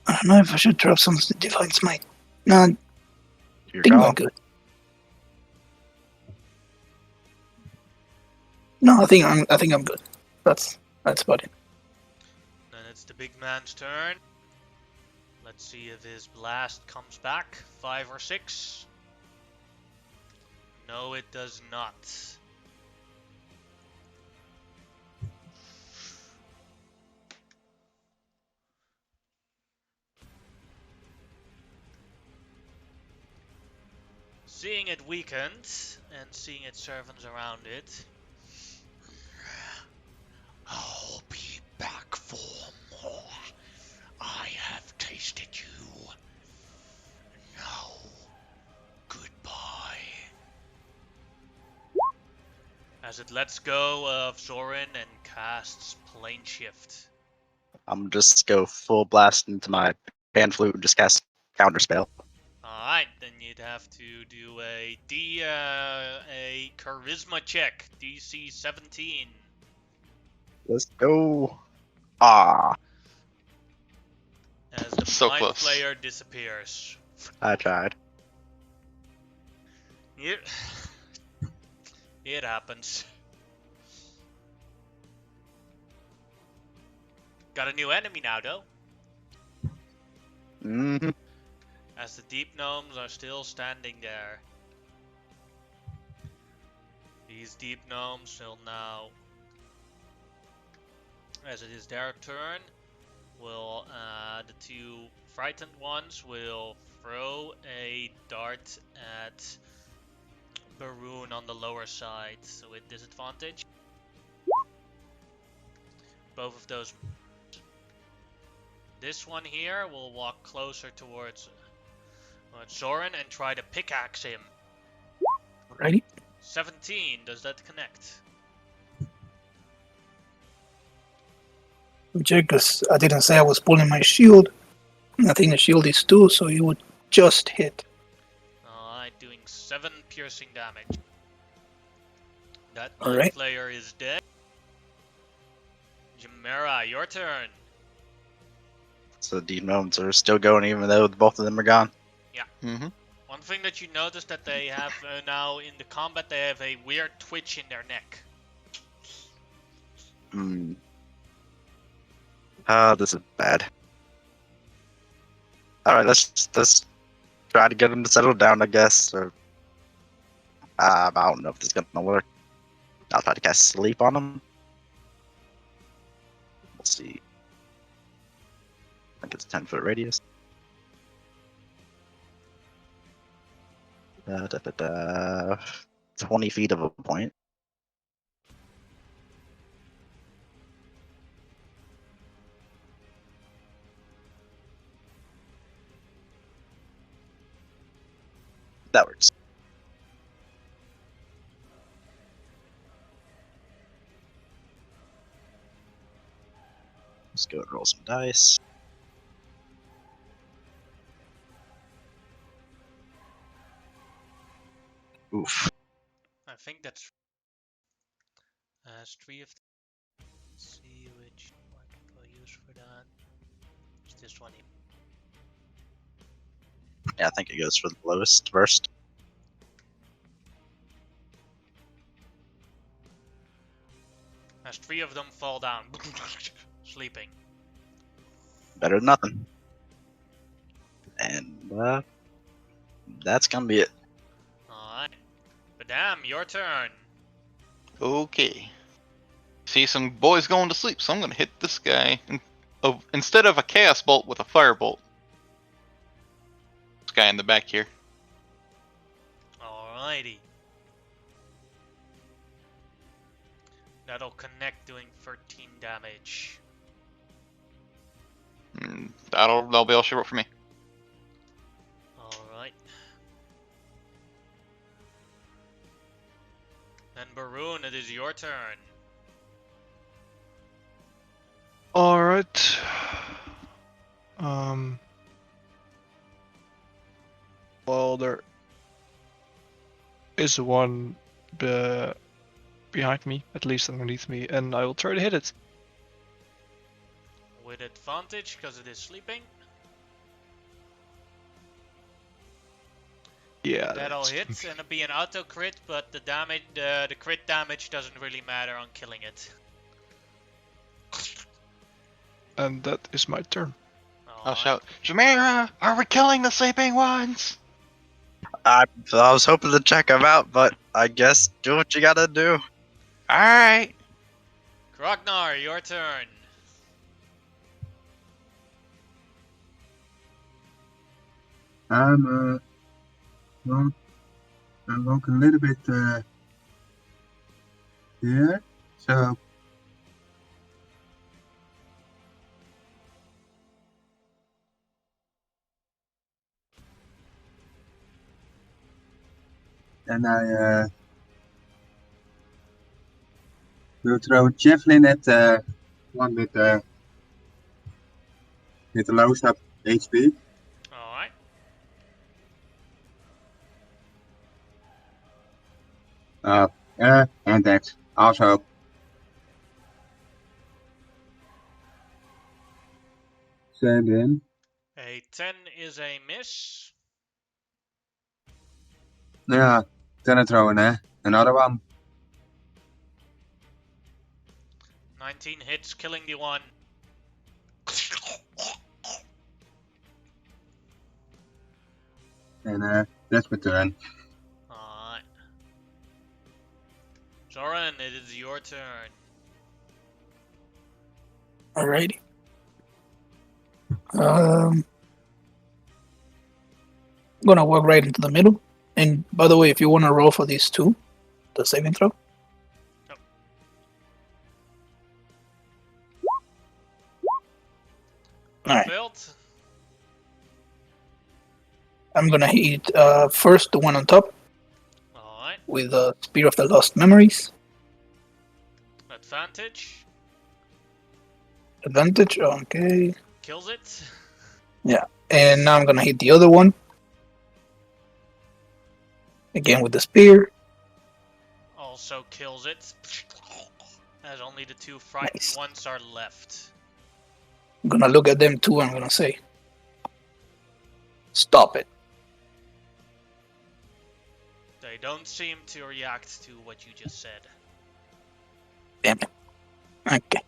don't know if I should drop some Divine Smite. No, I Your think I'm call. good. No, I think I'm good. That's about it. Then it's the big man's turn. Let's see if his blast comes back. 5 or 6. No, it does not. Seeing it weakened and seeing its servants around it, I'll be back for more. I have tasted you. Now, goodbye. As it lets go of Zorin and casts Plane Shift. I'm just go full blast into my pan flute and just cast counter spell. Alright, then you'd have to do a charisma check, DC 17. Let's go. Ah, As the So Mind close. Flayer disappears. I tried. It, it happens. Got a new enemy now, though. Mm-hmm. As the deep gnomes are still standing there. These deep gnomes will now, as it is their turn, the two frightened ones will throw a dart at Baroon on the lower side, so with disadvantage. Both of those. This one here will walk closer towards Zorin and try to pickaxe him. Alrighty. 17, does that connect? Check, because I didn't say I was pulling my shield. I think the shield is 2, so it would just hit. Alright, doing 7 piercing damage. That All Mind right. Flayer is dead. Chimera, your turn. So the gnomes are still going even though both of them are gone. Mm-hmm. One thing that you notice that they have now in the combat, they have a weird twitch in their neck. Hmm. Ah, this is bad. Alright, let's try to get them to settle down, I guess. Or I don't know if this is gonna work. I'll try to cast sleep on them. Let's see. I think it's a 10-foot radius. 20 feet of a point. That works. Let's go and roll some dice. Oof. I think that's 3 of them. Let's see which one will use for that. It's this one here. Yeah, I think it goes for the lowest first. As 3 of them fall down, sleeping. Better than nothing. And that's gonna be it. Alright. Badam, your turn. Okay. See some boys going to sleep, so I'm gonna hit this guy. instead of a chaos bolt with a firebolt. This guy in the back here. Alrighty. That'll connect, doing 13 damage. That'll be all she wrote for me. Alright. Then Baroon, it is your turn. Alright. Well, there is one behind me, at least underneath me, and I will try to hit it. With advantage, because it is sleeping. Yeah. That'll hit, and it'll be an auto crit, but the damage, the crit damage doesn't really matter on killing it. And that is my turn. I'll shout, Jamira, are we killing the sleeping ones? I was hoping to check him out, but I guess do what you gotta do. Alright. Krognar, your turn. Well, I'll walk a little bit here. So and I will throw a javelin at one with the lowest up HP. Alright. And that also. So then, A 10 is a miss. yeah, then I throw another one. 19 hits, killing the one. And that's my turn. Alright. Zoran, it is your turn. Alrighty. Gonna walk right into the middle. And by the way, if you want to roll for these two, the saving throw. Yep. Alright. Failed. I'm gonna hit first the one on top Alright. with the Spear of the Lost Memories. Advantage. Advantage, okay. Kills it. And now I'm gonna hit the other one. Again with the spear. Also kills it. As only the two frightened Nice. ones are left. I'm gonna look at them too and I'm gonna say, stop it. They don't seem to react to what you just said. Damn it. Okay.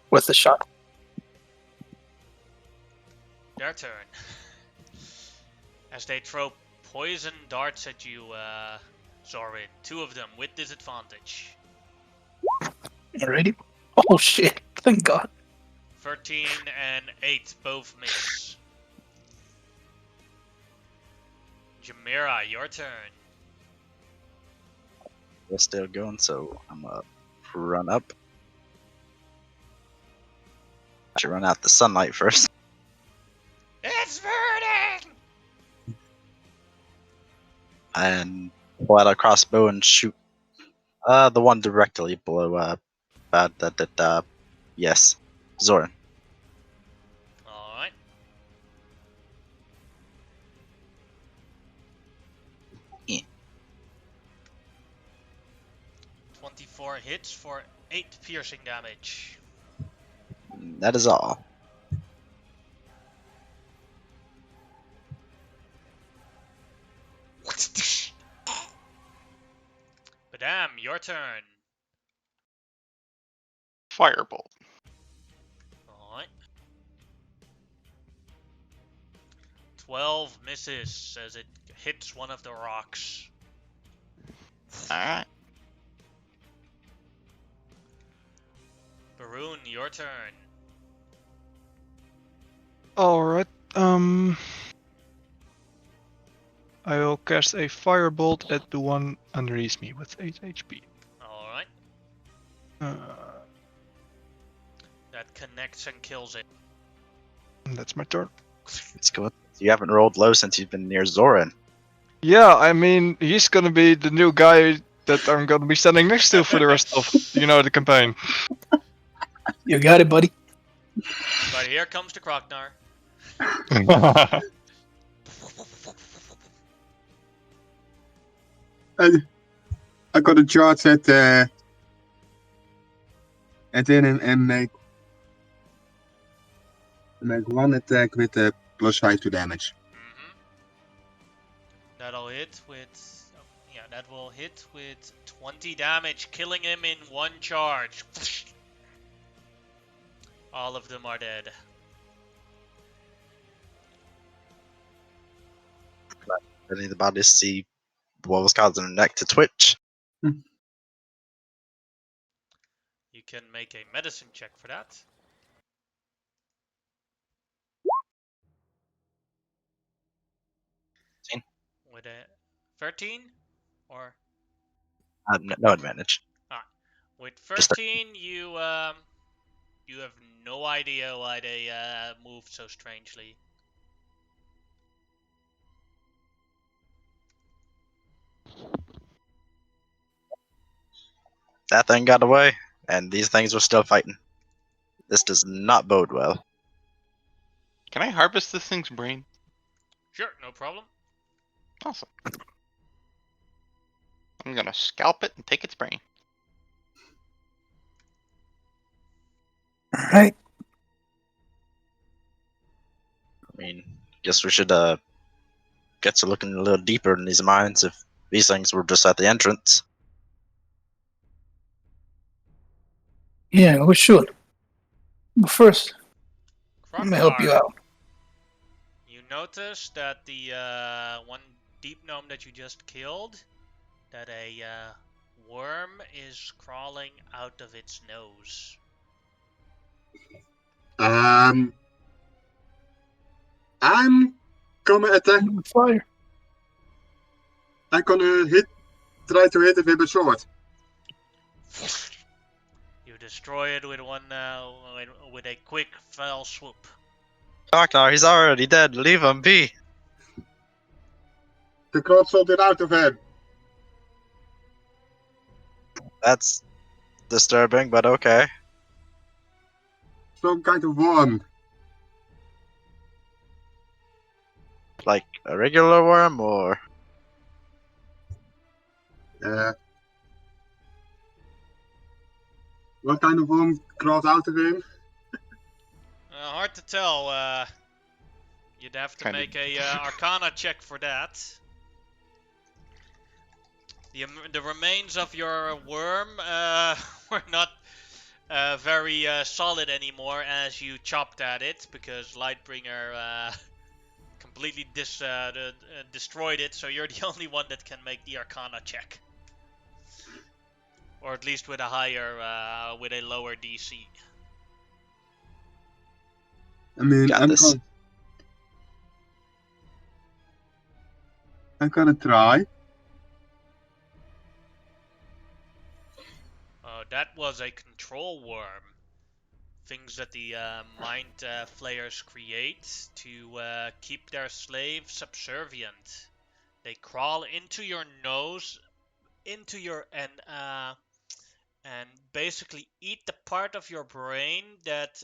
What's the shot? Their turn. As they throw poison darts at you, Zorin. 2 of them with disadvantage. Alrighty. Oh shit, thank god. 13 and 8 both miss. Jamira, your turn. We're still going, so I'm gonna run up. I should run out the sunlight first. It's burning! And pull out a crossbow and shoot the one directly below yes, Zoran. Alright. Yeah. 24 hits for 8 piercing damage. That is all. Badam, your turn. Firebolt. Alright. 12 misses as it hits one of the rocks. Alright. Baroon, your turn. Alright, I will cast a firebolt at the one underneath me with 8 HP. Alright. Uh, That connects and kills it. that's my turn. It's good. You haven't rolled low since you've been near Zoran. Yeah, I mean, he's gonna be the new guy that I'm gonna be standing next to for the rest of, the campaign. You got it, buddy. But here comes the Kroknar. I got a charge at in and make one attack with +5 to damage. Mm-hmm. That'll hit with... oh, yeah, that will hit with 20 damage, killing him in one charge. All of them are dead. Any of the bodies see what was causing her neck to twitch. You can make a medicine check for that. With a 13? Or... No advantage. with Just 13, you have no idea why they moved so strangely. That thing got away, and these things were still fighting. This does not bode well. Can I harvest this thing's brain? Sure, no problem. Awesome. I'm gonna scalp it and take its brain. Alright. I mean, guess we should get to looking a little deeper in these mines if these things were just at the entrance. Yeah, we should. But first, let me help you Kroknar, out. you notice that the one deep gnome that you just killed, that a worm is crawling out of its nose. I'm gonna attack. Fire. I'm gonna try to hit it with a sword. You destroy it with one with a quick fell swoop. Darknar, he's already dead. Leave him be. The crowd sold it out of him. That's disturbing, but okay. Some kind of worm. Like a regular worm, or What kind of worm crawls out of him? Hard to tell. You'd have to Kinda- make a Arcana check for that. The remains of your worm were not very solid anymore as you chopped at it, because Lightbringer completely destroyed it, so you're the only one that can make the Arcana check. Or at least with a with a lower DC. I mean, Got this. I'm gonna try. That was a control worm. Things that the mind flayers create to keep their slaves subservient. They crawl into your nose, into your and basically eat the part of your brain that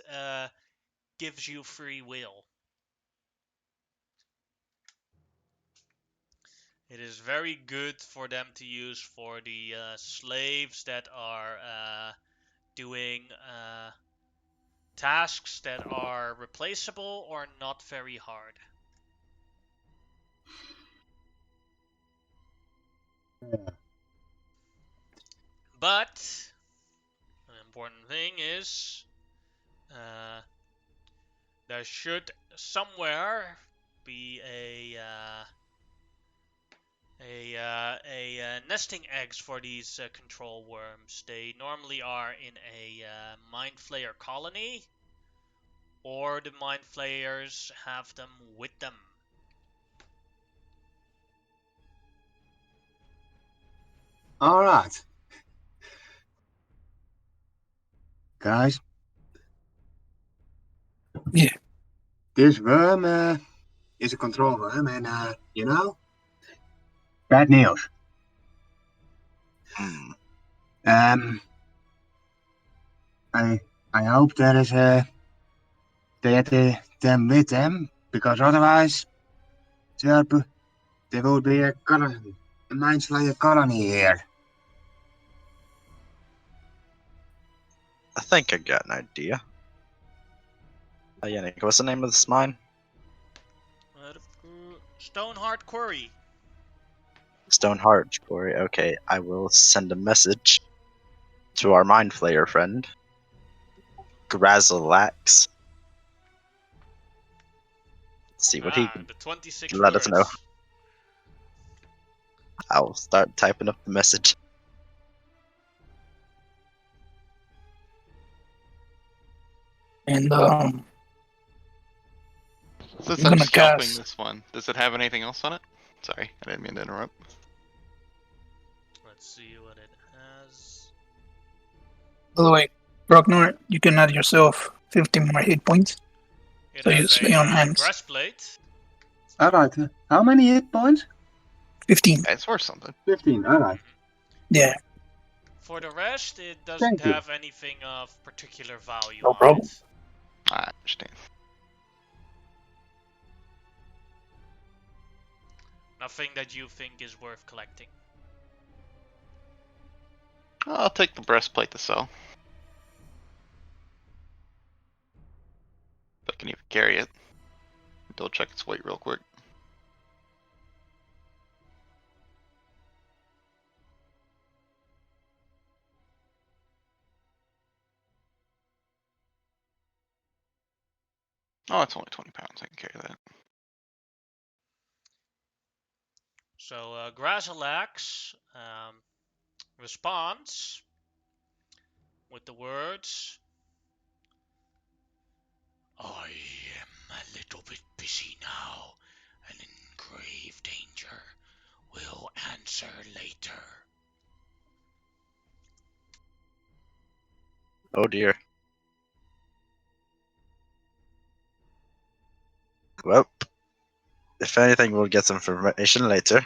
gives you free will. It is very good for them to use for the slaves that are doing tasks that are replaceable or not very hard. But an important thing is there should somewhere be a nesting eggs for these control worms. They normally are in a mind flayer colony, or the mind flayers have them with them. All right. Guys. Yeah. This worm is a control worm, and bad news. Hmm. I hope there is they had them with them, because otherwise there will be a mind slayer colony here. I think I got an idea. Yannick, what's the name of this mine? Stoneheart Quarry. Stoneheart Quarry. Okay, I will send a message to our mind flayer friend, Grazalax. See what he can The 26 let us know. words. I'll start typing up the message. And Since I'm I'm gonna scalping cast. this one, does it have anything else on it? Sorry, I didn't mean to interrupt. Let's see what it has. By the way, Brocknor, you can add yourself 15 more hit points. It So you has stay on a hands. breastplate. All right. How many hit points? 15. Yeah, it's worth something. 15. All right. Yeah, For the rest, it doesn't Thank you. have anything of particular value no on problem. it. I understand. Nothing that you think is worth collecting. I'll take the breastplate to sell. If I can even carry it. Double check its weight real quick. Oh, it's only 20 pounds. I can carry that. So Grazalax responds with the words, I am a little bit busy now and in grave danger. Will answer later. Oh dear. Well, if anything, we'll get some information later.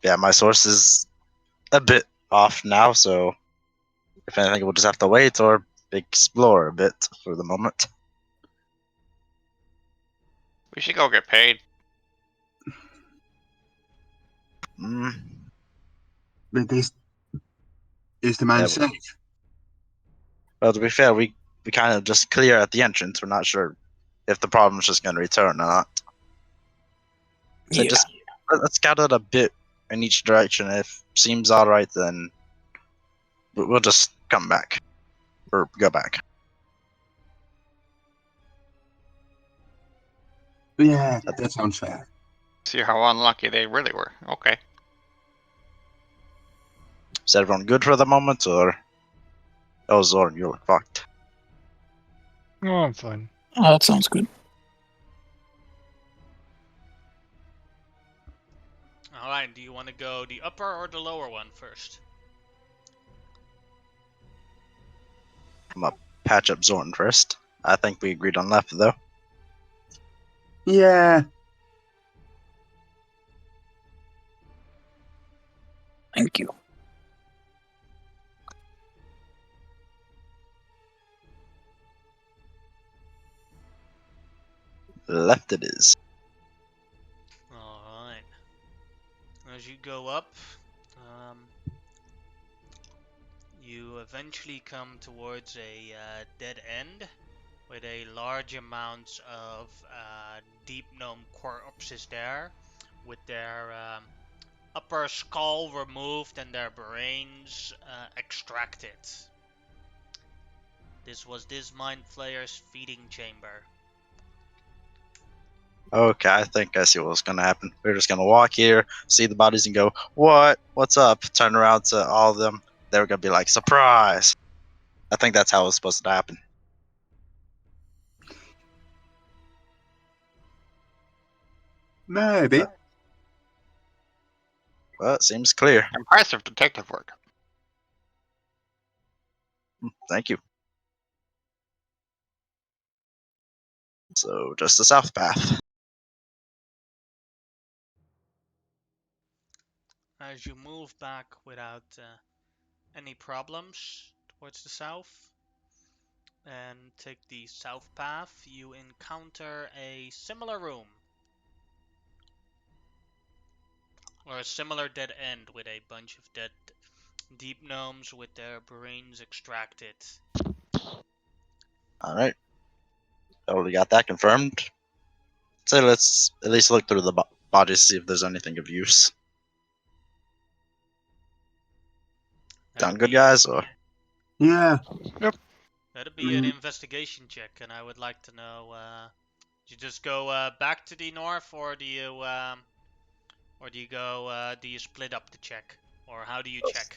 Yeah, my source is a bit off now, so if anything, we'll just have to wait or explore a bit for the moment. We should go get paid. Mm, But this is the mine Yeah, safe. well, to be fair, we kind of just clear at the entrance. We're not sure if the problem's just going to return or not. So Yeah. just let's scout it a bit in each direction. If seems all right, then we'll just come back or go back. Yeah, that sounds fair. See how unlucky they really were. Okay. Is everyone good for the moment, or oh, Zorn, you look fucked. Oh, I'm fine. Oh, that sounds good. Alright, do you want to go the upper or the lower one first? I'm gonna patch up Zorn first. I think we agreed on left though. Yeah. Thank you. Left it is. Alright. As you go up, you eventually come towards a dead end with a large amount of deep gnome corpses there, with their upper skull removed and their brains extracted. This was this mind flayer's feeding chamber. Okay, I think I see what's gonna happen. We're just gonna walk here, see the bodies, and go, "What? What's up?" Turn around to all of them. They're gonna be like, "Surprise!" I think that's how it was supposed to happen. Maybe. Well, it seems clear. Impressive detective work. Thank you. So, just the south path. As you move back without any problems towards the south and take the south path, you encounter a similar room. Or a similar dead end with a bunch of dead deep gnomes with their brains extracted. Alright. Already got that confirmed. So let's at least look through the bodies, see if there's anything of use. Sound good, guys? Or Yeah. That'd be an investigation check, and I would like to know, do you just go back to the north, or do you do you split up the check? Or how do you check?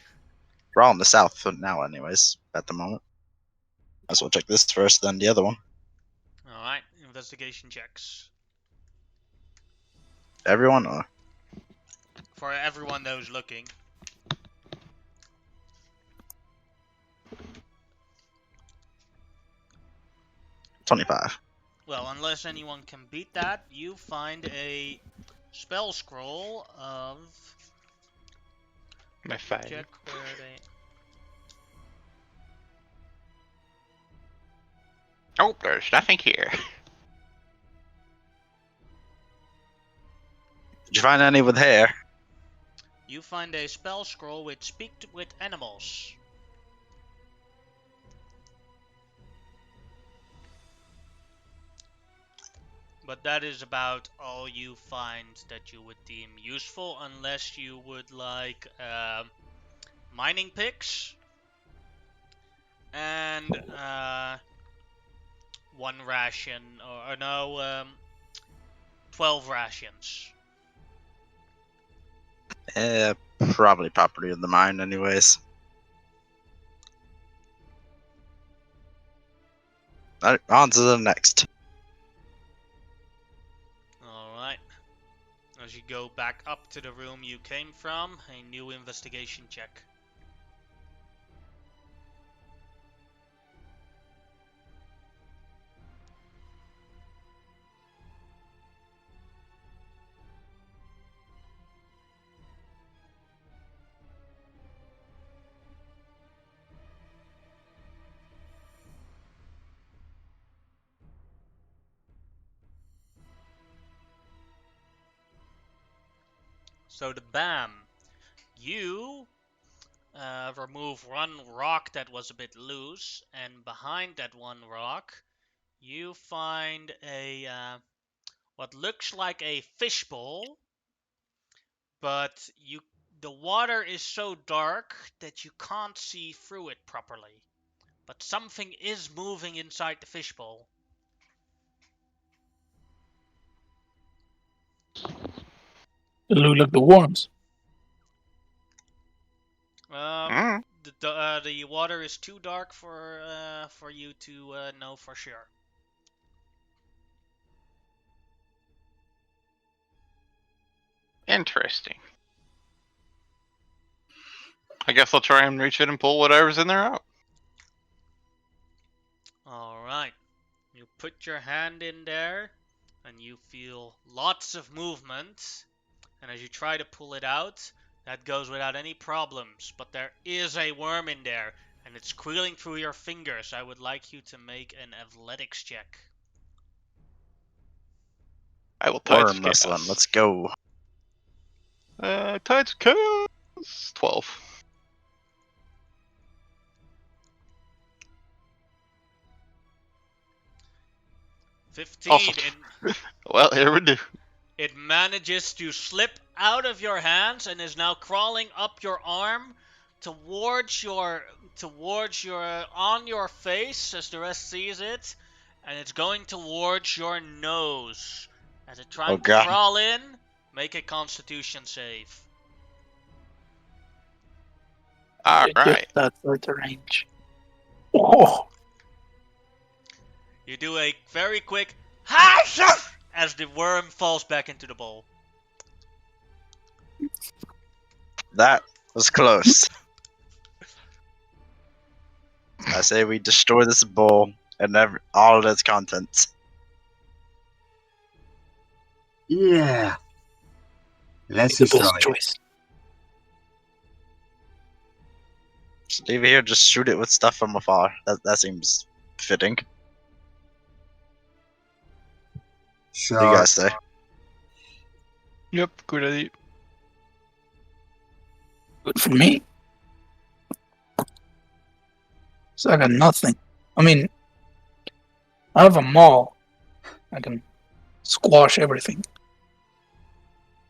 we're all in the south for now, anyways, at the moment. Might as well check this first, then the other one. Alright, investigation checks. Everyone, or For everyone that was looking. $25. Well, unless anyone can beat that, you find a spell scroll of... My 5. Check where they... Oh, there's nothing here. Did you find any with hair? You find a spell scroll which speaks with animals. But that is about all you find that you would deem useful, unless you would like mining picks and one ration, or no, 12 rations. Probably property of the mine, anyways. Alright, on to the next. Alright. As you go back up to the room you came from, a new investigation check. So the BAM, you remove one rock that was a bit loose, and behind that one rock, you find a what looks like a fishbowl, but the water is so dark that you can't see through it properly. But something is moving inside the fishbowl. It look like the worms. The water is too dark for you to know for sure. Interesting. I guess I'll try and reach it and pull whatever's in there out. Alright. You put your hand in there, and you feel lots of movement. And as you try to pull it out, that goes without any problems. But there is a worm in there, and it's squealing through your fingers. I would like you to make an athletics check. I will touch Worm wrestling, chaos. let's go. Touch chaos. 12. 15. Awesome. Well, here we do. It manages to slip out of your hands and is now crawling up your arm towards your on your face as the rest sees it, and it's going towards your nose. As it tries to God. crawl in, make a Constitution save. All right. That's out of range. Oh, You do a very quick "Hasha!" as the worm falls back into the bowl. That was close. I say we destroy this bowl and all of its contents. Yeah. Let's the destroy best it. choice. Just leave it here. Just shoot it with stuff from afar. That seems fitting. What do you Sure. guys say? Yep, good idea. Good for me. So I got nothing. I mean, I have a maul. I can squash everything.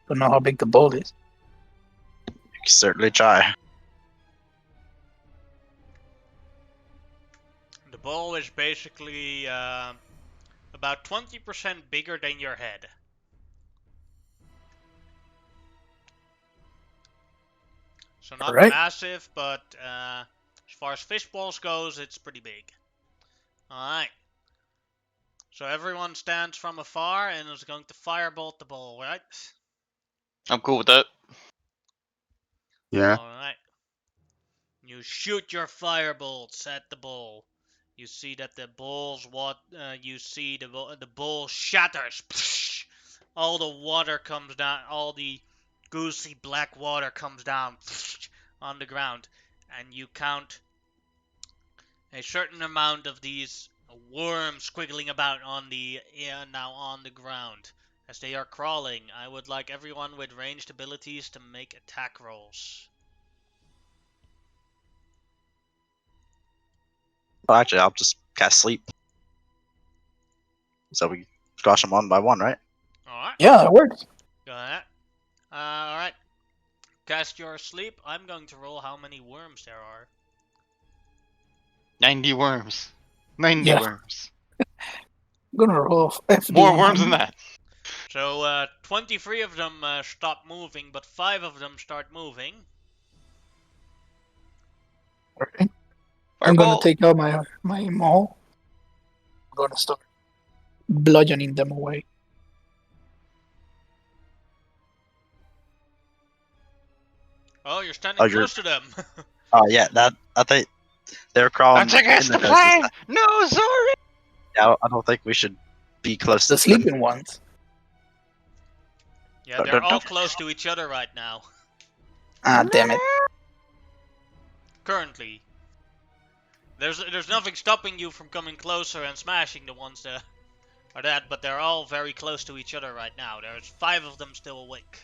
Don't know how big the bowl is. You can certainly try. The bowl is basically about 20% bigger than your head. So not Alright. massive, but as far as fish balls goes, it's pretty big. Alright. So everyone stands from afar and is going to firebolt the bowl, right? I'm cool with that. Yeah. Alright. You shoot your firebolts at the bowl. You see that the bowl's the bowl shatters. All the water comes down, all the goosey black water comes down on the ground, and you count a certain amount of these worms squiggling about on the ground. As they are crawling, I would like everyone with ranged abilities to make attack rolls. Well, actually, I'll just cast sleep. So we squash them one by one, right? Alright, Yeah, that works. go ahead. Alright. Cast your sleep. I'm going to roll how many worms there are. 90 worms. 90 Yeah. worms. I'm gonna roll FD More worms than 100. that. So, 23 of them stop moving, but 5 of them start moving. Alright. I'm gonna Fireball. take out my maul. I'm gonna start bludgeoning them away. Oh, you're standing you're- close to them. Oh yeah, that I think they're crawling. That's against in the noses. plan! No, sorry! Yeah, I don't think we should be close The to them. sleeping ones. Yeah, Don't- they're don't- all don't- close to each other right now. Ah, damn it. Currently. There's nothing stopping you from coming closer and smashing the ones that are dead, but they're all very close to each other right now. There's 5 of them still awake.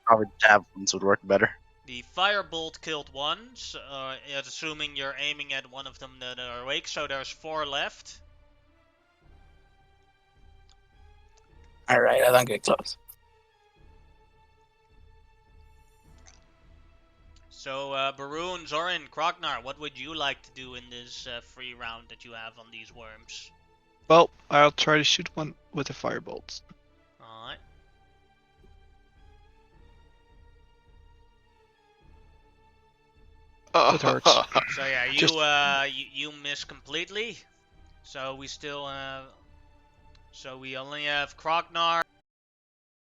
Probably javelins would work better. The firebolt killed one, assuming you're aiming at one of them that are awake, so there's 4 left. Alright, I don't get close. So, Baroon, Zorin, Krognar, what would you like to do in this free round that you have on these worms? Well, I'll try to shoot one with a firebolt. Alright. That hurts. So yeah, Just- you miss completely. So we still so we only have Krognar